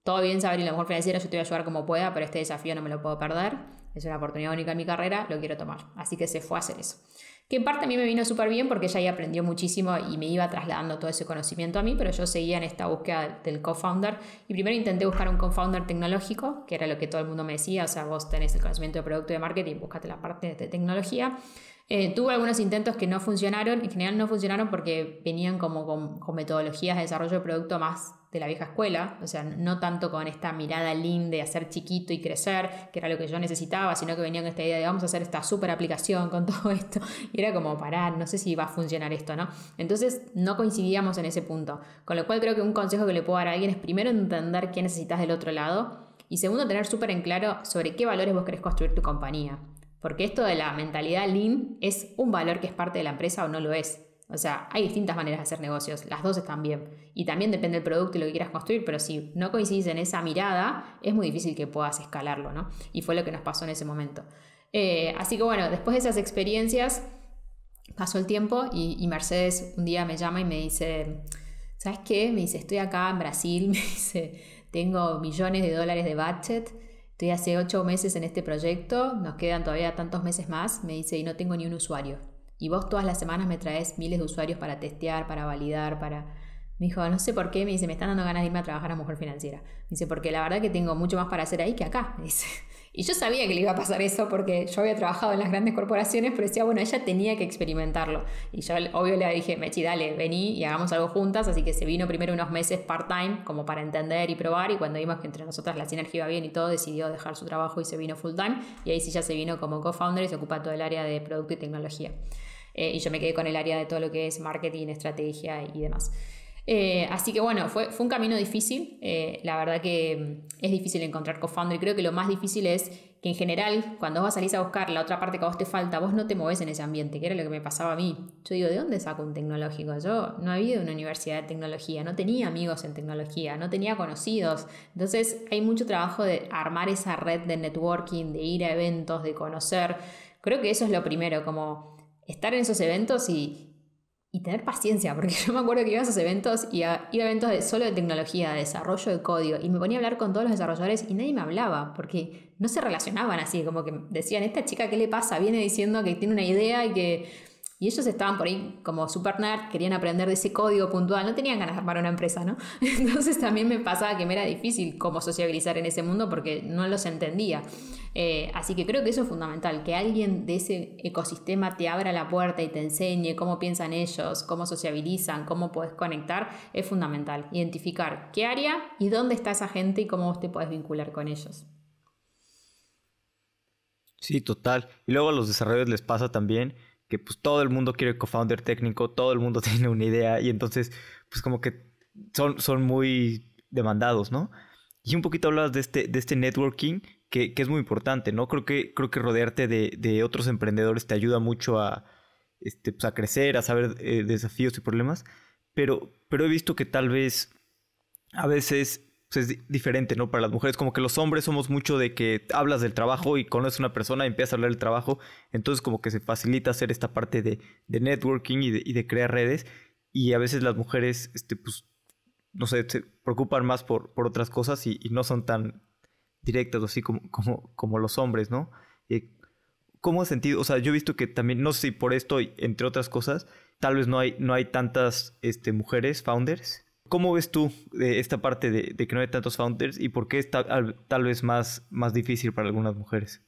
[SPEAKER 1] todo bien, Sabrina, la mujer financiera, yo te voy a ayudar como pueda, pero este desafío no me lo puedo perder, es una oportunidad única en mi carrera, lo quiero tomar. Así que se fue a hacer eso. Que en parte a mí me vino súper bien porque ella ahí aprendió muchísimo y me iba trasladando todo ese conocimiento a mí, pero yo seguía en esta búsqueda del co-founder y primero intenté buscar un co-founder tecnológico, que era lo que todo el mundo me decía, o sea, vos tenés el conocimiento de producto y de marketing, búscate la parte de tecnología. Tuve algunos intentos que no funcionaron, en general no funcionaron porque venían como con metodologías de desarrollo de producto más de la vieja escuela, o sea, no tanto con esta mirada lean de hacer chiquito y crecer, que era lo que yo necesitaba, sino que venían con esta idea de vamos a hacer esta super aplicación con todo esto, y era como parar, no sé si va a funcionar esto, ¿no? Entonces no coincidíamos en ese punto, con lo cual creo que un consejo que le puedo dar a alguien es primero entender qué necesitas del otro lado, y segundo tener súper en claro sobre qué valores vos querés construir tu compañía. Porque esto de la mentalidad lean es un valor que es parte de la empresa o no lo es. O sea, hay distintas maneras de hacer negocios, las dos están bien. Y también depende del producto y lo que quieras construir, pero si no coincidís en esa mirada, es muy difícil que puedas escalarlo, ¿no? Y fue lo que nos pasó en ese momento. Así que bueno, después de esas experiencias, pasó el tiempo y Mercedes un día me llama y me dice, ¿sabes qué? Me dice, estoy acá en Brasil, me dice, tengo millones de dólares de budget. Estoy hace 8 meses en este proyecto, nos quedan todavía tantos meses más, me dice, y no tengo ni un usuario. Y vos todas las semanas me traes miles de usuarios para testear, para validar, para... Me dijo, no sé por qué, me dice, me están dando ganas de irme a trabajar a Mujer Financiera. Me dice, porque la verdad que tengo mucho más para hacer ahí que acá, me dice. Y yo sabía que le iba a pasar eso porque yo había trabajado en las grandes corporaciones, pero decía, bueno, ella tenía que experimentarlo. Y yo, obvio, le dije, Mechi, dale, vení y hagamos algo juntas. Así que se vino primero unos meses part-time, como para entender y probar. Y cuando vimos que entre nosotras la sinergia iba bien y todo, decidió dejar su trabajo y se vino full-time. Y ahí sí ya se vino como co-founder y se ocupa todo el área de producto y tecnología. Y yo me quedé con el área de todo lo que es marketing, estrategia y demás. Así que bueno, fue un camino difícil. La verdad que es difícil encontrar co-founder y creo que lo más difícil es que en general cuando vos salís a buscar la otra parte que a vos te falta, vos no te movés en ese ambiente, que era lo que me pasaba a mí. Yo digo, ¿de dónde saco un tecnológico? Yo no había ido a una universidad de tecnología, no tenía amigos en tecnología, no tenía conocidos. Entonces hay mucho trabajo de armar esa red de networking, de ir a eventos, de conocer. Creo que eso es lo primero, como estar en esos eventos y tener paciencia, porque yo me acuerdo que iba a esos eventos y iba a eventos solo de tecnología, de desarrollo de código, y me ponía a hablar con todos los desarrolladores y nadie me hablaba, porque no se relacionaban así, como que decían, esta chica, ¿qué le pasa? Viene diciendo que tiene una idea y que... Y ellos estaban por ahí como super nerd, querían aprender de ese código puntual, no tenían ganas de armar una empresa, ¿no? Entonces también me pasaba que me era difícil cómo sociabilizar en ese mundo porque no los entendía. Así que creo que eso es fundamental, que alguien de ese ecosistema te abra la puerta y te enseñe cómo piensan ellos, cómo sociabilizan, cómo podés conectar, es fundamental. Identificar qué área y dónde está esa gente y cómo vos te podés vincular con ellos.
[SPEAKER 3] Sí, total. Y luego a los desarrolladores les pasa también que pues todo el mundo quiere co-founder técnico, todo el mundo tiene una idea y entonces pues como que son muy demandados, ¿no? Y un poquito hablabas de este networking que es muy importante, ¿no? Creo que rodearte de otros emprendedores te ayuda mucho pues a crecer, a saber desafíos y problemas, pero he visto que tal vez a veces pues, es diferente, ¿no? Para las mujeres, como que los hombres somos mucho de que hablas del trabajo y conoces a una persona y empiezas a hablar del trabajo, entonces como que se facilita hacer esta parte de networking y de crear redes, y a veces las mujeres, pues, no sé, se preocupan más por otras cosas y no son tan directas así como los hombres, ¿no? Eh, ¿Cómo has sentido? O sea, yo he visto que también, no sé si por esto, entre otras cosas, tal vez no hay tantas mujeres founders. ¿Cómo ves tú esta parte de que no hay tantos founders y por qué es tal vez más difícil para algunas mujeres?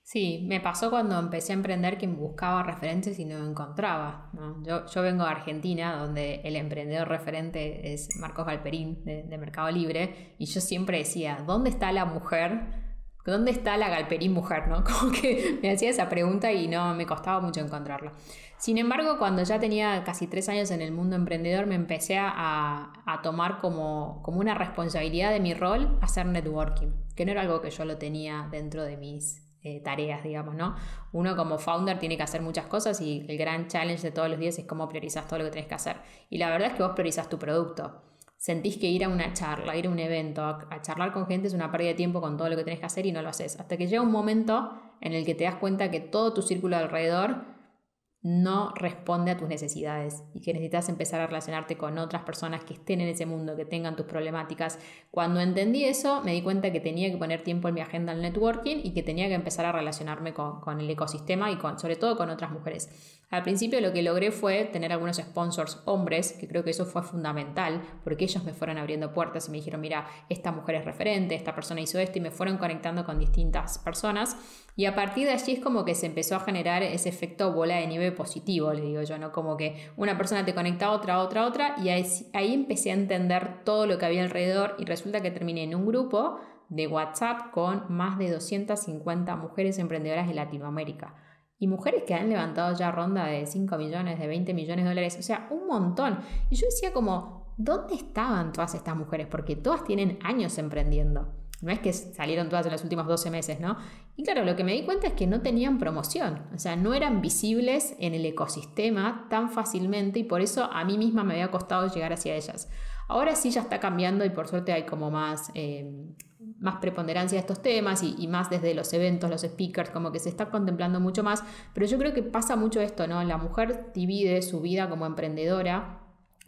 [SPEAKER 1] Sí, me pasó cuando empecé a emprender que buscaba referentes y no encontraba, ¿no? Yo vengo de Argentina, donde el emprendedor referente es Marcos Galperín de Mercado Libre, y yo siempre decía, ¿dónde está la mujer? ¿Dónde está la Galperín mujer, no? Como que me hacía esa pregunta y no me costaba mucho encontrarla. Sin embargo, cuando ya tenía casi 3 años en el mundo emprendedor, me empecé a tomar como una responsabilidad de mi rol hacer networking, que no era algo que yo lo tenía dentro de mis tareas, digamos, ¿no? Uno como founder tiene que hacer muchas cosas y el gran challenge de todos los días es cómo priorizas todo lo que tenés que hacer. Y la verdad es que vos priorizas tu producto. Sentís que ir a una charla, ir a un evento, a charlar con gente es una pérdida de tiempo con todo lo que tenés que hacer y no lo haces. Hasta que llega un momento en el que te das cuenta que todo tu círculo alrededor no responde a tus necesidades y que necesitas empezar a relacionarte con otras personas que estén en ese mundo, que tengan tus problemáticas. Cuando entendí eso, me di cuenta que tenía que poner tiempo en mi agenda al networking y que tenía que empezar a relacionarme con el ecosistema y sobre todo con otras mujeres. Al principio lo que logré fue tener algunos sponsors hombres, que creo que eso fue fundamental, porque ellos me fueron abriendo puertas y me dijeron, mira, esta mujer es referente, esta persona hizo esto, y me fueron conectando con distintas personas. Y a partir de allí es como que se empezó a generar ese efecto bola de nieve positivo, le digo yo, ¿no? Como que una persona te conecta a otra, y ahí empecé a entender todo lo que había alrededor y resulta que terminé en un grupo de WhatsApp con más de 250 mujeres emprendedoras de Latinoamérica. Y mujeres que han levantado ya ronda de 5 millones, de 20 millones de dólares, o sea, un montón. Y yo decía como, ¿dónde estaban todas estas mujeres? Porque todas tienen años emprendiendo. No es que salieron todas en los últimos 12 meses, ¿no? Y claro, lo que me di cuenta es que no tenían promoción, o sea, no eran visibles en el ecosistema tan fácilmente y por eso a mí misma me había costado llegar hacia ellas. Ahora sí ya está cambiando y por suerte hay como más preponderancia de estos temas y más desde los eventos, los speakers, como que se está contemplando mucho más, pero yo creo que pasa mucho esto, ¿no? La mujer divide su vida como emprendedora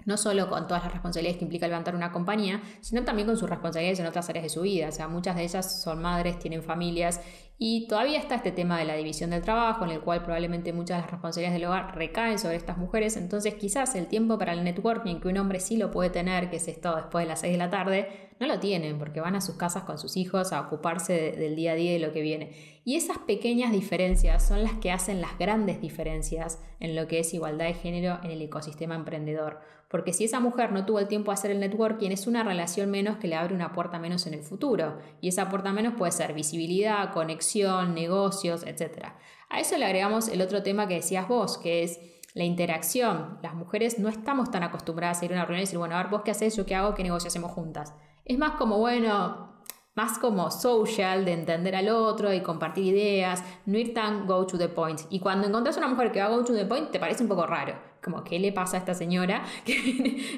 [SPEAKER 1] no solo con todas las responsabilidades que implica levantar una compañía, sino también con sus responsabilidades en otras áreas de su vida. O sea, muchas de ellas son madres, tienen familias y todavía está este tema de la división del trabajo, en el cual probablemente muchas de las responsabilidades del hogar recaen sobre estas mujeres. Entonces quizás el tiempo para el networking que un hombre sí lo puede tener, que es esto después de las 6 de la tarde, no lo tienen porque van a sus casas con sus hijos a ocuparse del día a día y de lo que viene. Y esas pequeñas diferencias son las que hacen las grandes diferencias en lo que es igualdad de género en el ecosistema emprendedor. Porque si esa mujer no tuvo el tiempo de hacer el networking, es una relación menos que le abre una puerta menos en el futuro. Y esa puerta menos puede ser visibilidad, conexión, negocios, etc. A eso le agregamos el otro tema que decías vos, que es la interacción. Las mujeres no estamos tan acostumbradas a ir a una reunión y decir, bueno, a ver, vos qué haces, yo qué hago, qué negocio hacemos juntas. Es más como, bueno, más como social, de entender al otro y compartir ideas, no ir tan go to the point. Y cuando encontrás una mujer que va go to the point, te parece un poco raro. Como, ¿qué le pasa a esta señora?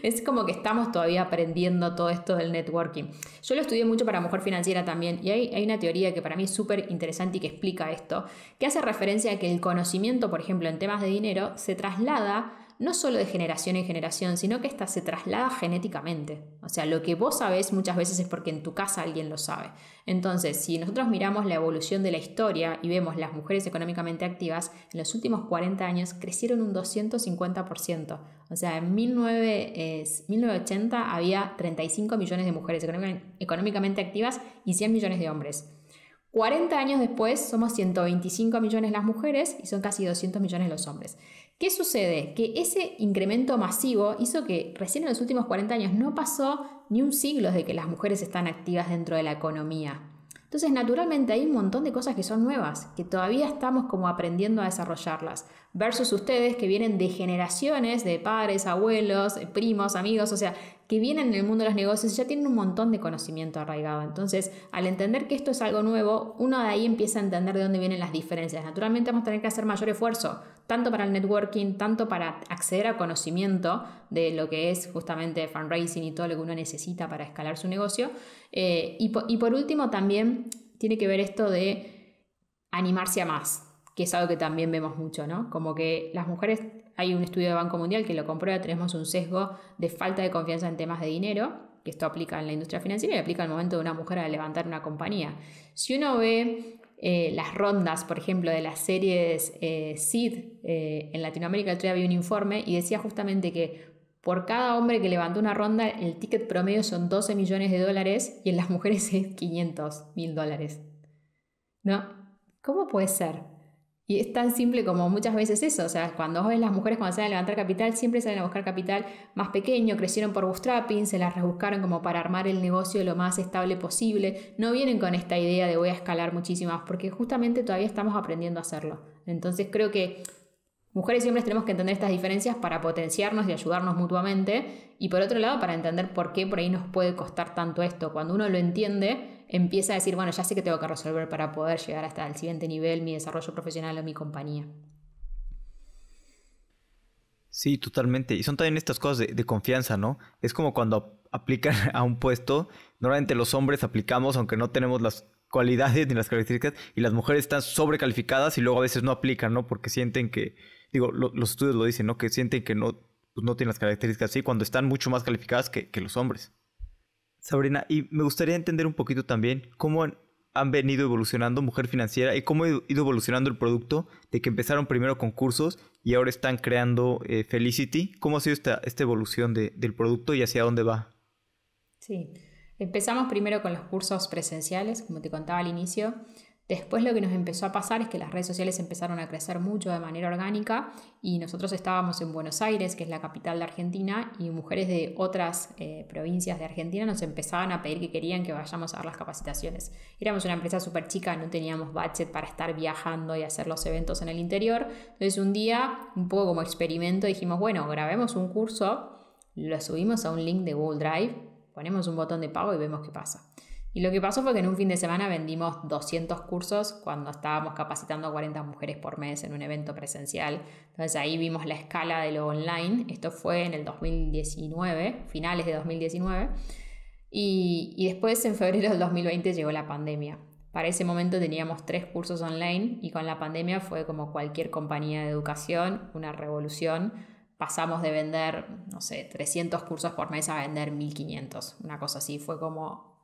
[SPEAKER 1] Es como que estamos todavía aprendiendo todo esto del networking. Yo lo estudié mucho para Mujer Financiera también y hay una teoría que para mí es súper interesante y que explica esto, que hace referencia a que el conocimiento, por ejemplo, en temas de dinero, se traslada no solo de generación en generación, sino que se traslada genéticamente. O sea, lo que vos sabés muchas veces es porque en tu casa alguien lo sabe. Entonces, si nosotros miramos la evolución de la historia y vemos las mujeres económicamente activas, en los últimos 40 años crecieron un 250%. O sea, en 1980 había 35 millones de mujeres económicamente activas y 100 millones de hombres. 40 años después somos 125 millones las mujeres y son casi 200 millones los hombres. ¿Qué sucede? Que ese incremento masivo hizo que recién en los últimos 40 años no pasó ni un siglo de que las mujeres están activas dentro de la economía. Entonces, naturalmente hay un montón de cosas que son nuevas, que todavía estamos como aprendiendo a desarrollarlas, versus ustedes que vienen de generaciones de padres, abuelos, primos, amigos, o sea, que vienen en el mundo de los negocios y ya tienen un montón de conocimiento arraigado. Entonces, al entender que esto es algo nuevo, uno de ahí empieza a entender de dónde vienen las diferencias. Naturalmente vamos a tener que hacer mayor esfuerzo, tanto para el networking, tanto para acceder a conocimiento de lo que es justamente fundraising y todo lo que uno necesita para escalar su negocio. Y por último también tiene que ver esto de animarse a más, que es algo que también vemos mucho, ¿no? Como que las mujeres, hay un estudio de Banco Mundial que lo comprueba, tenemos un sesgo de falta de confianza en temas de dinero, que esto aplica en la industria financiera y aplica al momento de una mujer a levantar una compañía. Si uno ve las rondas, por ejemplo, de las series Seed en Latinoamérica. El otro día había un informe y decía justamente que por cada hombre que levantó una ronda, el ticket promedio son $12 millones y en las mujeres es $500.000. ¿No? ¿Cómo puede ser? Y es tan simple como muchas veces eso. O sea, cuando vos ves las mujeres cuando salen a levantar capital, siempre salen a buscar capital más pequeño, crecieron por bootstrapping, se las rebuscaron como para armar el negocio lo más estable posible. No vienen con esta idea de voy a escalar muchísimo más, porque justamente todavía estamos aprendiendo a hacerlo. Entonces creo que mujeres y hombres tenemos que entender estas diferencias para potenciarnos y ayudarnos mutuamente, y por otro lado para entender por qué por ahí nos puede costar tanto esto. Cuando uno lo entiende, empieza a decir, bueno, ya sé que tengo que resolver para poder llegar hasta el siguiente nivel, mi desarrollo profesional o mi compañía.
[SPEAKER 3] Sí, totalmente. Y son también estas cosas de confianza, ¿no? Es como cuando aplican a un puesto, normalmente los hombres aplicamos aunque no tenemos las cualidades ni las características, y las mujeres están sobrecalificadas y luego a veces no aplican, ¿no? Porque sienten que, los estudios lo dicen, ¿no? Que sienten que no, pues no tienen las características así cuando están mucho más calificadas que los hombres. Sabrina, y me gustaría entender un poquito también cómo han venido evolucionando Mujer Financiera y cómo ha ido evolucionando el producto de que empezaron primero con cursos y ahora están creando Felicity. ¿Cómo ha sido esta evolución del producto y hacia dónde va?
[SPEAKER 1] Sí, empezamos primero con los cursos presenciales, como te contaba al inicio. Después lo que nos empezó a pasar es que las redes sociales empezaron a crecer mucho de manera orgánica y nosotros estábamos en Buenos Aires, que es la capital de Argentina, y mujeres de otras provincias de Argentina nos empezaban a pedir que querían que vayamos a dar las capacitaciones. Éramos una empresa súper chica, no teníamos budget para estar viajando y hacer los eventos en el interior. Entonces un día, un poco como experimento, dijimos, bueno, grabemos un curso, lo subimos a un link de Google Drive, ponemos un botón de pago y vemos qué pasa. Y lo que pasó fue que en un fin de semana vendimos 200 cursos cuando estábamos capacitando a 40 mujeres por mes en un evento presencial. Entonces ahí vimos la escala de lo online. Esto fue en el 2019, finales de 2019. Y después en febrero del 2020 llegó la pandemia. Para ese momento teníamos 3 cursos online y con la pandemia fue como cualquier compañía de educación, una revolución. Pasamos de vender, no sé, 300 cursos por mes a vender 1500. Una cosa así, fue como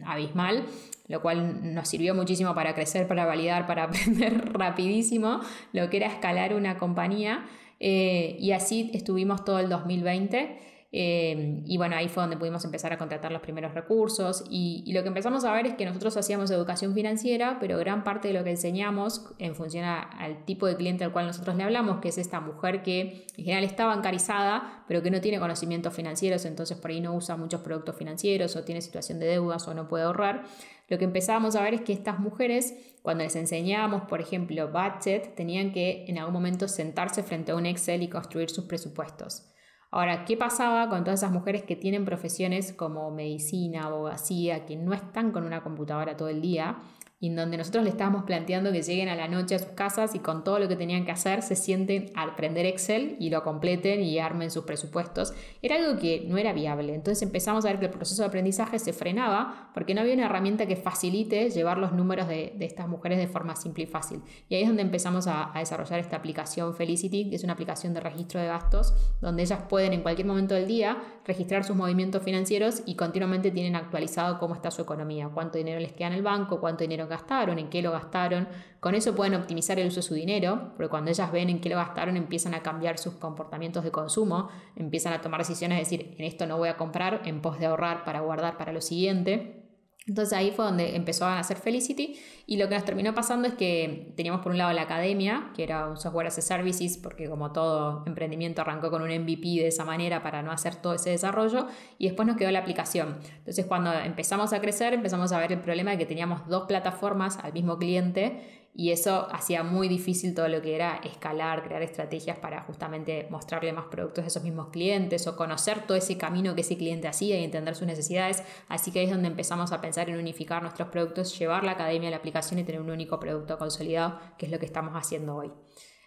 [SPEAKER 1] abismal, lo cual nos sirvió muchísimo para crecer, para validar, para aprender rapidísimo lo que era escalar una compañía, y así estuvimos todo el 2020. Y bueno, ahí fue donde pudimos empezar a contratar los primeros recursos y lo que empezamos a ver es que nosotros hacíamos educación financiera, pero gran parte de lo que enseñamos en función al tipo de cliente al cual nosotros le hablamos, que es esta mujer que en general está bancarizada, pero que no tiene conocimientos financieros, entonces por ahí no usa muchos productos financieros o tiene situación de deudas o no puede ahorrar. Lo que empezábamos a ver es que estas mujeres, cuando les enseñábamos, por ejemplo, budget, tenían que en algún momento sentarse frente a un Excel y construir sus presupuestos. Ahora, ¿qué pasaba con todas esas mujeres que tienen profesiones como medicina, abogacía, que no están con una computadora todo el día y en donde nosotros le estábamos planteando que lleguen a la noche a sus casas y con todo lo que tenían que hacer se sienten a aprender Excel y lo completen y armen sus presupuestos? Era algo que no era viable. Entonces empezamos a ver que el proceso de aprendizaje se frenaba porque no había una herramienta que facilite llevar los números de estas mujeres de forma simple y fácil. Y ahí es donde empezamos a desarrollar esta aplicación Felicity, que es una aplicación de registro de gastos, donde ellas pueden en cualquier momento del día registrar sus movimientos financieros y continuamente tienen actualizado cómo está su economía, cuánto dinero les queda en el banco, cuánto dinero gastaron, en qué lo gastaron. Con eso pueden optimizar el uso de su dinero, porque cuando ellas ven en qué lo gastaron empiezan a cambiar sus comportamientos de consumo, empiezan a tomar decisiones, es decir, en esto no voy a comprar, en pos de ahorrar para guardar para lo siguiente. Entonces ahí fue donde empezó a hacer Felicity y lo que nos terminó pasando es que teníamos por un lado la academia, que era un software as a services, porque como todo emprendimiento arrancó con un MVP de esa manera para no hacer todo ese desarrollo, y después nos quedó la aplicación. Entonces cuando empezamos a crecer empezamos a ver el problema de que teníamos 2 plataformas al mismo cliente y eso hacía muy difícil todo lo que era escalar, crear estrategias para justamente mostrarle más productos a esos mismos clientes o conocer todo ese camino que ese cliente hacía y entender sus necesidades. Así que ahí es donde empezamos a pensar en unificar nuestros productos, llevar la academia a la aplicación y tener un único producto consolidado, que es lo que estamos haciendo hoy.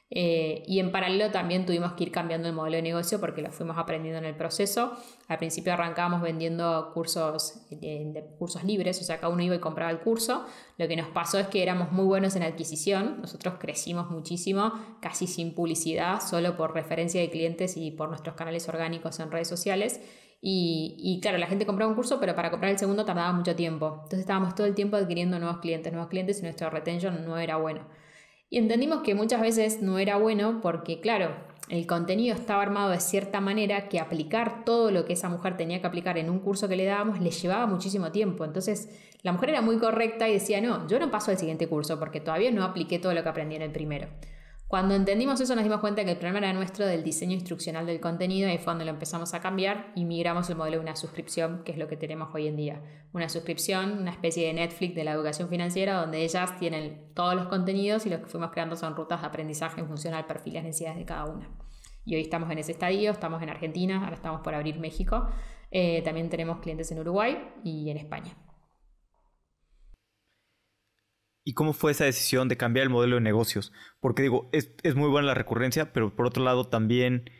[SPEAKER 1] Y en paralelo también tuvimos que ir cambiando el modelo de negocio porque lo fuimos aprendiendo en el proceso. Al principio arrancábamos vendiendo cursos libres, o sea, cada uno iba y compraba el curso. Lo que nos pasó es que éramos muy buenos en adquisición. Nosotros crecimos muchísimo, casi sin publicidad, solo por referencia de clientes y por nuestros canales orgánicos en redes sociales. Y claro, la gente compraba un curso, pero para comprar el segundo tardaba mucho tiempo. Entonces estábamos todo el tiempo adquiriendo nuevos clientes y nuestro retention no era bueno. Y entendimos que muchas veces no era bueno porque, claro, el contenido estaba armado de cierta manera que aplicar todo lo que esa mujer tenía que aplicar en un curso que le dábamos le llevaba muchísimo tiempo. Entonces la mujer era muy correcta y decía, no, yo no paso al siguiente curso porque todavía no apliqué todo lo que aprendí en el primero. Cuando entendimos eso nos dimos cuenta que el problema era nuestro del diseño instruccional del contenido y fue cuando lo empezamos a cambiar y migramos el modelo de una suscripción, que es lo que tenemos hoy en día. Una suscripción, una especie de Netflix de la educación financiera donde ellas tienen todos los contenidos y lo que fuimos creando son rutas de aprendizaje en función al perfil y las necesidades de cada una. Y hoy estamos en ese estadio, estamos en Argentina, ahora estamos por abrir México. También tenemos clientes en Uruguay y en España.
[SPEAKER 3] ¿Y cómo fue esa decisión de cambiar el modelo de negocios? Porque digo, es muy buena la recurrencia, pero por otro lado también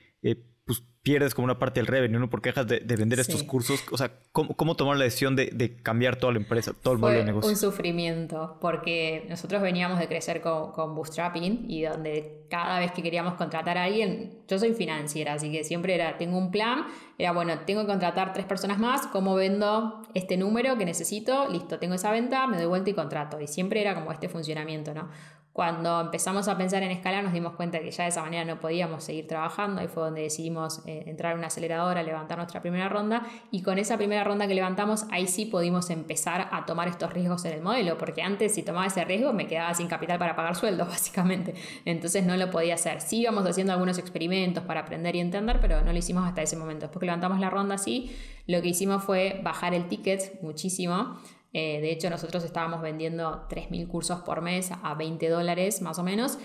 [SPEAKER 3] pues pierdes como una parte del revenue, ¿no? Porque dejas de vender estos cursos. O sea, ¿cómo tomar la decisión de cambiar toda la empresa, todo el modelo de negocio?
[SPEAKER 1] Fue un sufrimiento, porque nosotros veníamos de crecer con Bootstrapping y donde cada vez que queríamos contratar a alguien, yo soy financiera, así que siempre tengo un plan, era bueno, tengo que contratar 3 personas más, ¿cómo vendo este número que necesito? Listo, tengo esa venta, me doy vuelta y contrato. Y siempre era como este funcionamiento, ¿no? Cuando empezamos a pensar en escalar nos dimos cuenta que ya de esa manera no podíamos seguir trabajando. Ahí fue donde decidimos entrar en una aceleradora, levantar nuestra primera ronda y con esa primera ronda que levantamos ahí sí pudimos empezar a tomar estos riesgos en el modelo, porque antes si tomaba ese riesgo me quedaba sin capital para pagar sueldos básicamente, entonces no lo podía hacer. Sí íbamos haciendo algunos experimentos para aprender y entender, pero no lo hicimos hasta ese momento. Después que levantamos la ronda sí, lo que hicimos fue bajar el ticket muchísimo. De hecho, nosotros estábamos vendiendo 3.000 cursos por mes a $20 más o menos,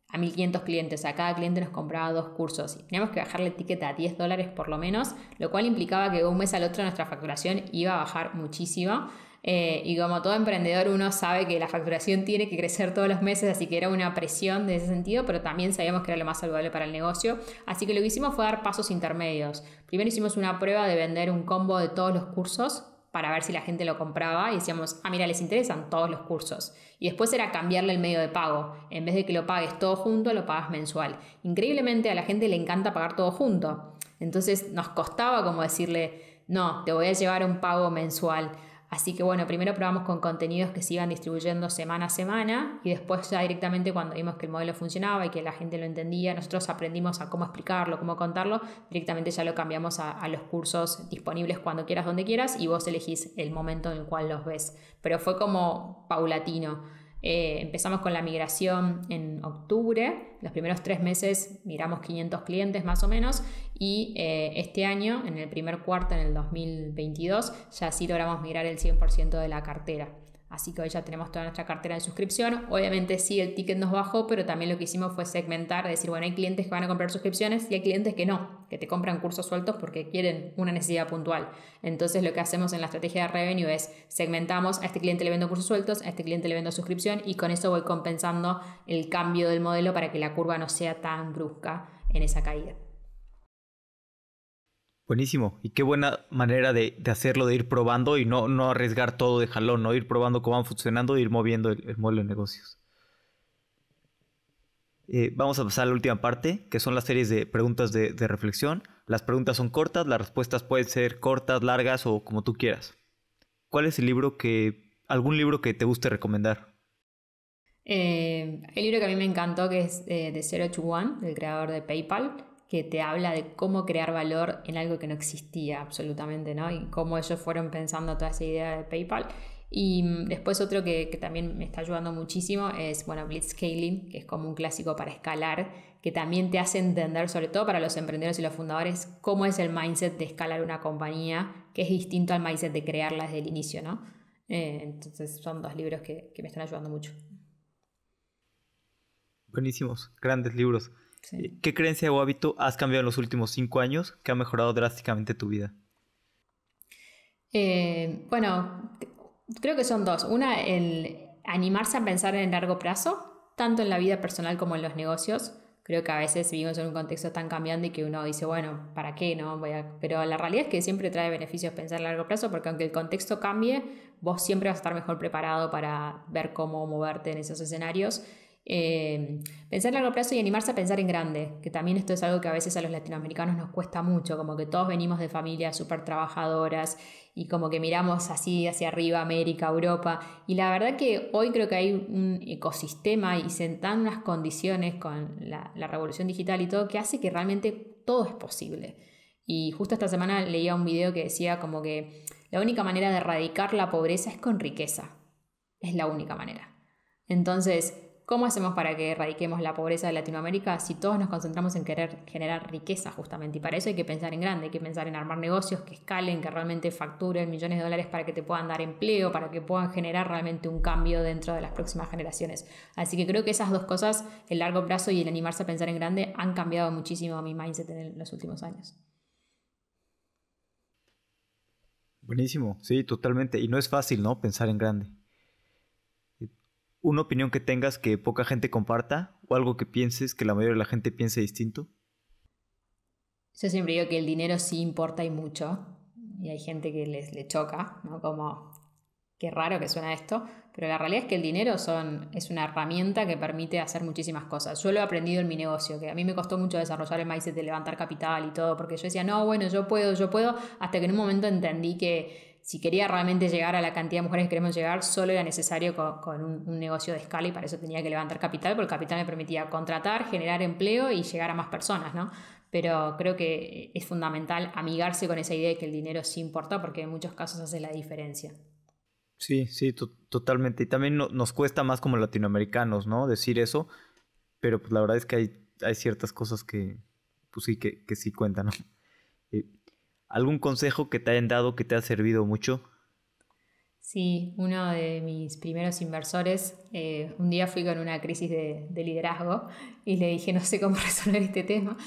[SPEAKER 1] a 1.500 clientes. A cada cliente nos compraba 2 cursos y teníamos que bajarle el ticket a $10 por lo menos, lo cual implicaba que de un mes al otro nuestra facturación iba a bajar muchísimo. Y como todo emprendedor uno sabe que la facturación tiene que crecer todos los meses, así que era una presión de ese sentido, pero también sabíamos que era lo más saludable para el negocio. Así que lo que hicimos fue dar pasos intermedios. Primero hicimos una prueba de vender un combo de todos los cursos para ver si la gente lo compraba y decíamos, mira, les interesan todos los cursos. Y después era cambiarle el medio de pago. En vez de que lo pagues todo junto, lo pagas mensual. Increíblemente a la gente le encanta pagar todo junto. Entonces nos costaba como decirle, no, te voy a llevar un pago mensual. Así que bueno, primero probamos con contenidos que se iban distribuyendo semana a semana y después ya directamente cuando vimos que el modelo funcionaba y que la gente lo entendía, nosotros aprendimos a cómo explicarlo, cómo contarlo, directamente ya lo cambiamos a los cursos disponibles cuando quieras, donde quieras y vos elegís el momento en el cual los ves. Pero fue como paulatino. Empezamos con la migración en octubre, los primeros 3 meses migramos 500 clientes más o menos y este año, en el primer cuarto, en el 2022, ya sí logramos migrar el 100% de la cartera. Así que hoy ya tenemos toda nuestra cartera de suscripción. Obviamente sí, el ticket nos bajó, pero también lo que hicimos fue segmentar, decir, bueno, hay clientes que van a comprar suscripciones y hay clientes que no, que te compran cursos sueltos porque quieren una necesidad puntual. Entonces lo que hacemos en la estrategia de revenue es segmentamos, a este cliente le vendo cursos sueltos, a este cliente le vendo suscripción y con eso voy compensando el cambio del modelo para que la curva no sea tan brusca en esa caída.
[SPEAKER 3] Buenísimo. Y qué buena manera de hacerlo, de ir probando y no arriesgar todo de jalón, ¿no? Ir probando cómo van funcionando e ir moviendo el modelo de negocios. Vamos a pasar a la última parte, que son las series de preguntas de reflexión. Las preguntas son cortas, las respuestas pueden ser cortas, largas o como tú quieras. ¿Cuál es algún libro que te guste recomendar?
[SPEAKER 1] El libro que a mí me encantó, que es de Zero to One, del creador de PayPal, que te habla de cómo crear valor en algo que no existía absolutamente, ¿no? Y cómo ellos fueron pensando toda esa idea de PayPal. Y después otro que también me está ayudando muchísimo es, bueno, Blitzscaling, que es como un clásico para escalar, que también te hace entender, sobre todo para los emprendedores y los fundadores, cómo es el mindset de escalar una compañía, que es distinto al mindset de crearla desde el inicio, ¿no? Entonces son 2 libros que me están ayudando mucho.
[SPEAKER 3] Buenísimos, grandes libros.
[SPEAKER 1] Sí.
[SPEAKER 3] ¿Qué creencia o hábito has cambiado en los últimos 5 años que ha mejorado drásticamente tu vida?
[SPEAKER 1] Bueno, creo que son 2. Una, el animarse a pensar en largo plazo, tanto en la vida personal como en los negocios. Creo que a veces vivimos en un contexto tan cambiante que uno dice, bueno, ¿para qué? No? Pero la realidad es que siempre trae beneficios pensar a largo plazo porque aunque el contexto cambie, vos siempre vas a estar mejor preparado para ver cómo moverte en esos escenarios. Pensar a largo plazo y animarse a pensar en grande, que también esto es algo que a veces a los latinoamericanos nos cuesta mucho, como que todos venimos de familias súper trabajadoras y como que miramos así hacia arriba, América, Europa, y la verdad que hoy creo que hay un ecosistema y se dan unas condiciones con la revolución digital y todo que hace que realmente todo es posible. Y justo esta semana leía un video que decía como que la única manera de erradicar la pobreza es con riqueza, es la única manera. Entonces, ¿cómo hacemos para que erradiquemos la pobreza de Latinoamérica si todos nos concentramos en querer generar riqueza justamente? Y para eso hay que pensar en grande, hay que pensar en armar negocios que escalen, que realmente facturen millones de dólares para que te puedan dar empleo, para que puedan generar realmente un cambio dentro de las próximas generaciones. Así que creo que esas dos cosas, el largo plazo y el animarse a pensar en grande, han cambiado muchísimo mi mindset en los últimos años.
[SPEAKER 3] Buenísimo, sí, totalmente. Y no es fácil, ¿no? Pensar en grande. ¿Una opinión que tengas que poca gente comparta o algo que pienses que la mayoría de la gente piense distinto?
[SPEAKER 1] Yo siempre digo que el dinero sí importa y mucho, y hay gente que le choca, ¿no? Como, qué raro que suena esto, pero la realidad es que el dinero es una herramienta que permite hacer muchísimas cosas. Yo lo he aprendido en mi negocio, que a mí me costó mucho desarrollar el mindset de levantar capital y todo, porque yo decía, no, bueno, yo puedo, hasta que en un momento entendí que si quería realmente llegar a la cantidad de mujeres que queremos llegar, solo era necesario con un negocio de escala y para eso tenía que levantar capital, porque el capital me permitía contratar, generar empleo y llegar a más personas, ¿no? Pero creo que es fundamental amigarse con esa idea de que el dinero sí importa porque en muchos casos hace la diferencia.
[SPEAKER 3] Sí, sí, totalmente. Y también nos cuesta más como latinoamericanos, ¿no? Decir eso, pero pues la verdad es que hay ciertas cosas que, pues sí, que sí cuentan, ¿no? ¿Algún consejo que te hayan dado que te ha servido mucho?
[SPEAKER 1] Sí, uno de mis primeros inversores, un día fui con una crisis de liderazgo y le dije, no sé cómo resolver este tema.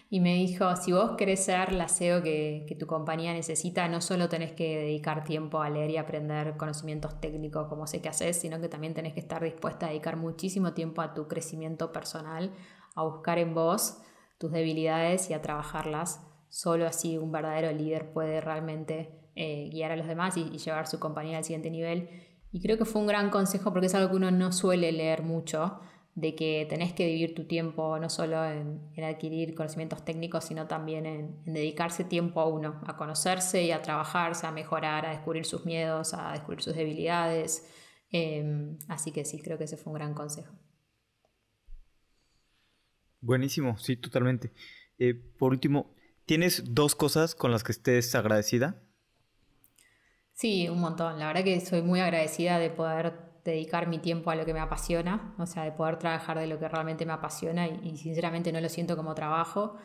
[SPEAKER 1] Y me dijo, si vos querés ser la SEO que tu compañía necesita, no solo tenés que dedicar tiempo a leer y aprender conocimientos técnicos como sé que haces, sino que también tenés que estar dispuesta a dedicar muchísimo tiempo a tu crecimiento personal, a buscar en vos tus debilidades y a trabajarlas. Solo así un verdadero líder puede realmente guiar a los demás y llevar su compañía al siguiente nivel. Y creo que fue un gran consejo porque es algo que uno no suele leer mucho, de que tenés que dividir tu tiempo no solo en adquirir conocimientos técnicos, sino también en dedicarse tiempo a uno, a conocerse y a trabajarse, a mejorar, a descubrir sus miedos, a descubrir sus debilidades. Así que sí, creo que ese fue un gran consejo.
[SPEAKER 3] Buenísimo, sí, totalmente. Por último, ¿tienes 2 cosas con las que estés agradecida?
[SPEAKER 1] Sí, un montón. La verdad que soy muy agradecida de poder dedicar mi tiempo a lo que me apasiona, o sea, de poder trabajar de lo que realmente me apasiona y sinceramente no lo siento como trabajo.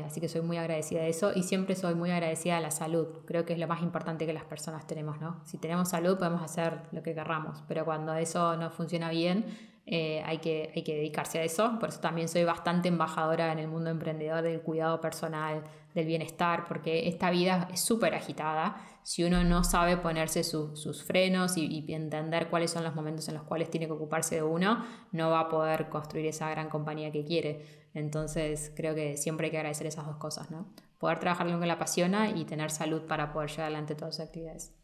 [SPEAKER 1] Así que soy muy agradecida de eso y siempre soy muy agradecida de la salud. Creo que es lo más importante que las personas tenemos, ¿no? Si tenemos salud podemos hacer lo que querramos, pero cuando eso no funciona bien, hay que dedicarse a eso. Por eso también soy bastante embajadora en el mundo emprendedor del cuidado personal, del bienestar, porque esta vida es súper agitada. Si uno no sabe ponerse sus frenos y entender cuáles son los momentos en los cuales tiene que ocuparse de uno, no va a poder construir esa gran compañía que quiere. Entonces creo que siempre hay que agradecer esas dos cosas, ¿no? Poder trabajar en lo que le apasiona y tener salud para poder llevar adelante todas sus actividades.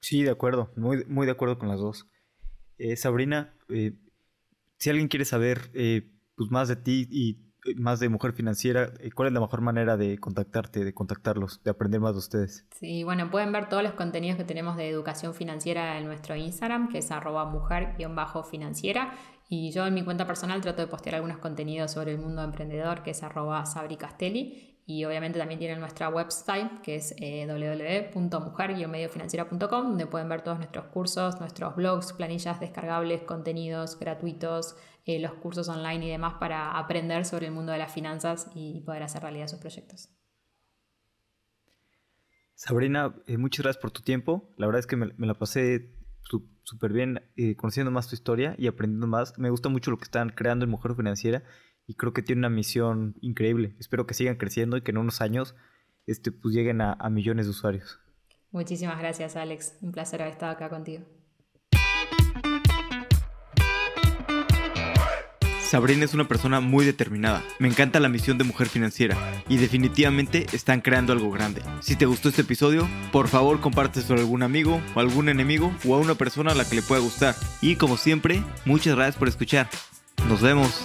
[SPEAKER 3] Sí, de acuerdo, muy, muy de acuerdo con las dos. Sabrina, si alguien quiere saber pues más de ti y más de Mujer Financiera, ¿cuál es la mejor manera de contactarte, de contactarlos, de aprender más de ustedes?
[SPEAKER 1] Sí, bueno, pueden ver todos los contenidos que tenemos de educación financiera en nuestro Instagram, que es @mujer_financiera. Y yo en mi cuenta personal trato de postear algunos contenidos sobre el mundo emprendedor, que es @sabricastelli. Y obviamente también tienen nuestra website, que es www.mujer-financiera.com, donde pueden ver todos nuestros cursos, nuestros blogs, planillas descargables, contenidos gratuitos, los cursos online y demás para aprender sobre el mundo de las finanzas y poder hacer realidad sus proyectos.
[SPEAKER 3] Sabrina, muchas gracias por tu tiempo. La verdad es que me la pasé súper bien conociendo más tu historia y aprendiendo más. Me gusta mucho lo que están creando en Mujer Financiera y creo que tiene una misión increíble. Espero que sigan creciendo y que en unos años pues lleguen a millones de usuarios.
[SPEAKER 1] Muchísimas gracias, Alex. Un placer haber estado acá contigo.
[SPEAKER 2] Sabrina es una persona muy determinada. Me encanta la misión de Mujer Financiera y definitivamente están creando algo grande. Si te gustó este episodio, por favor compártelo a algún amigo o algún enemigo o a una persona a la que le pueda gustar. Y como siempre, muchas gracias por escuchar. Nos vemos.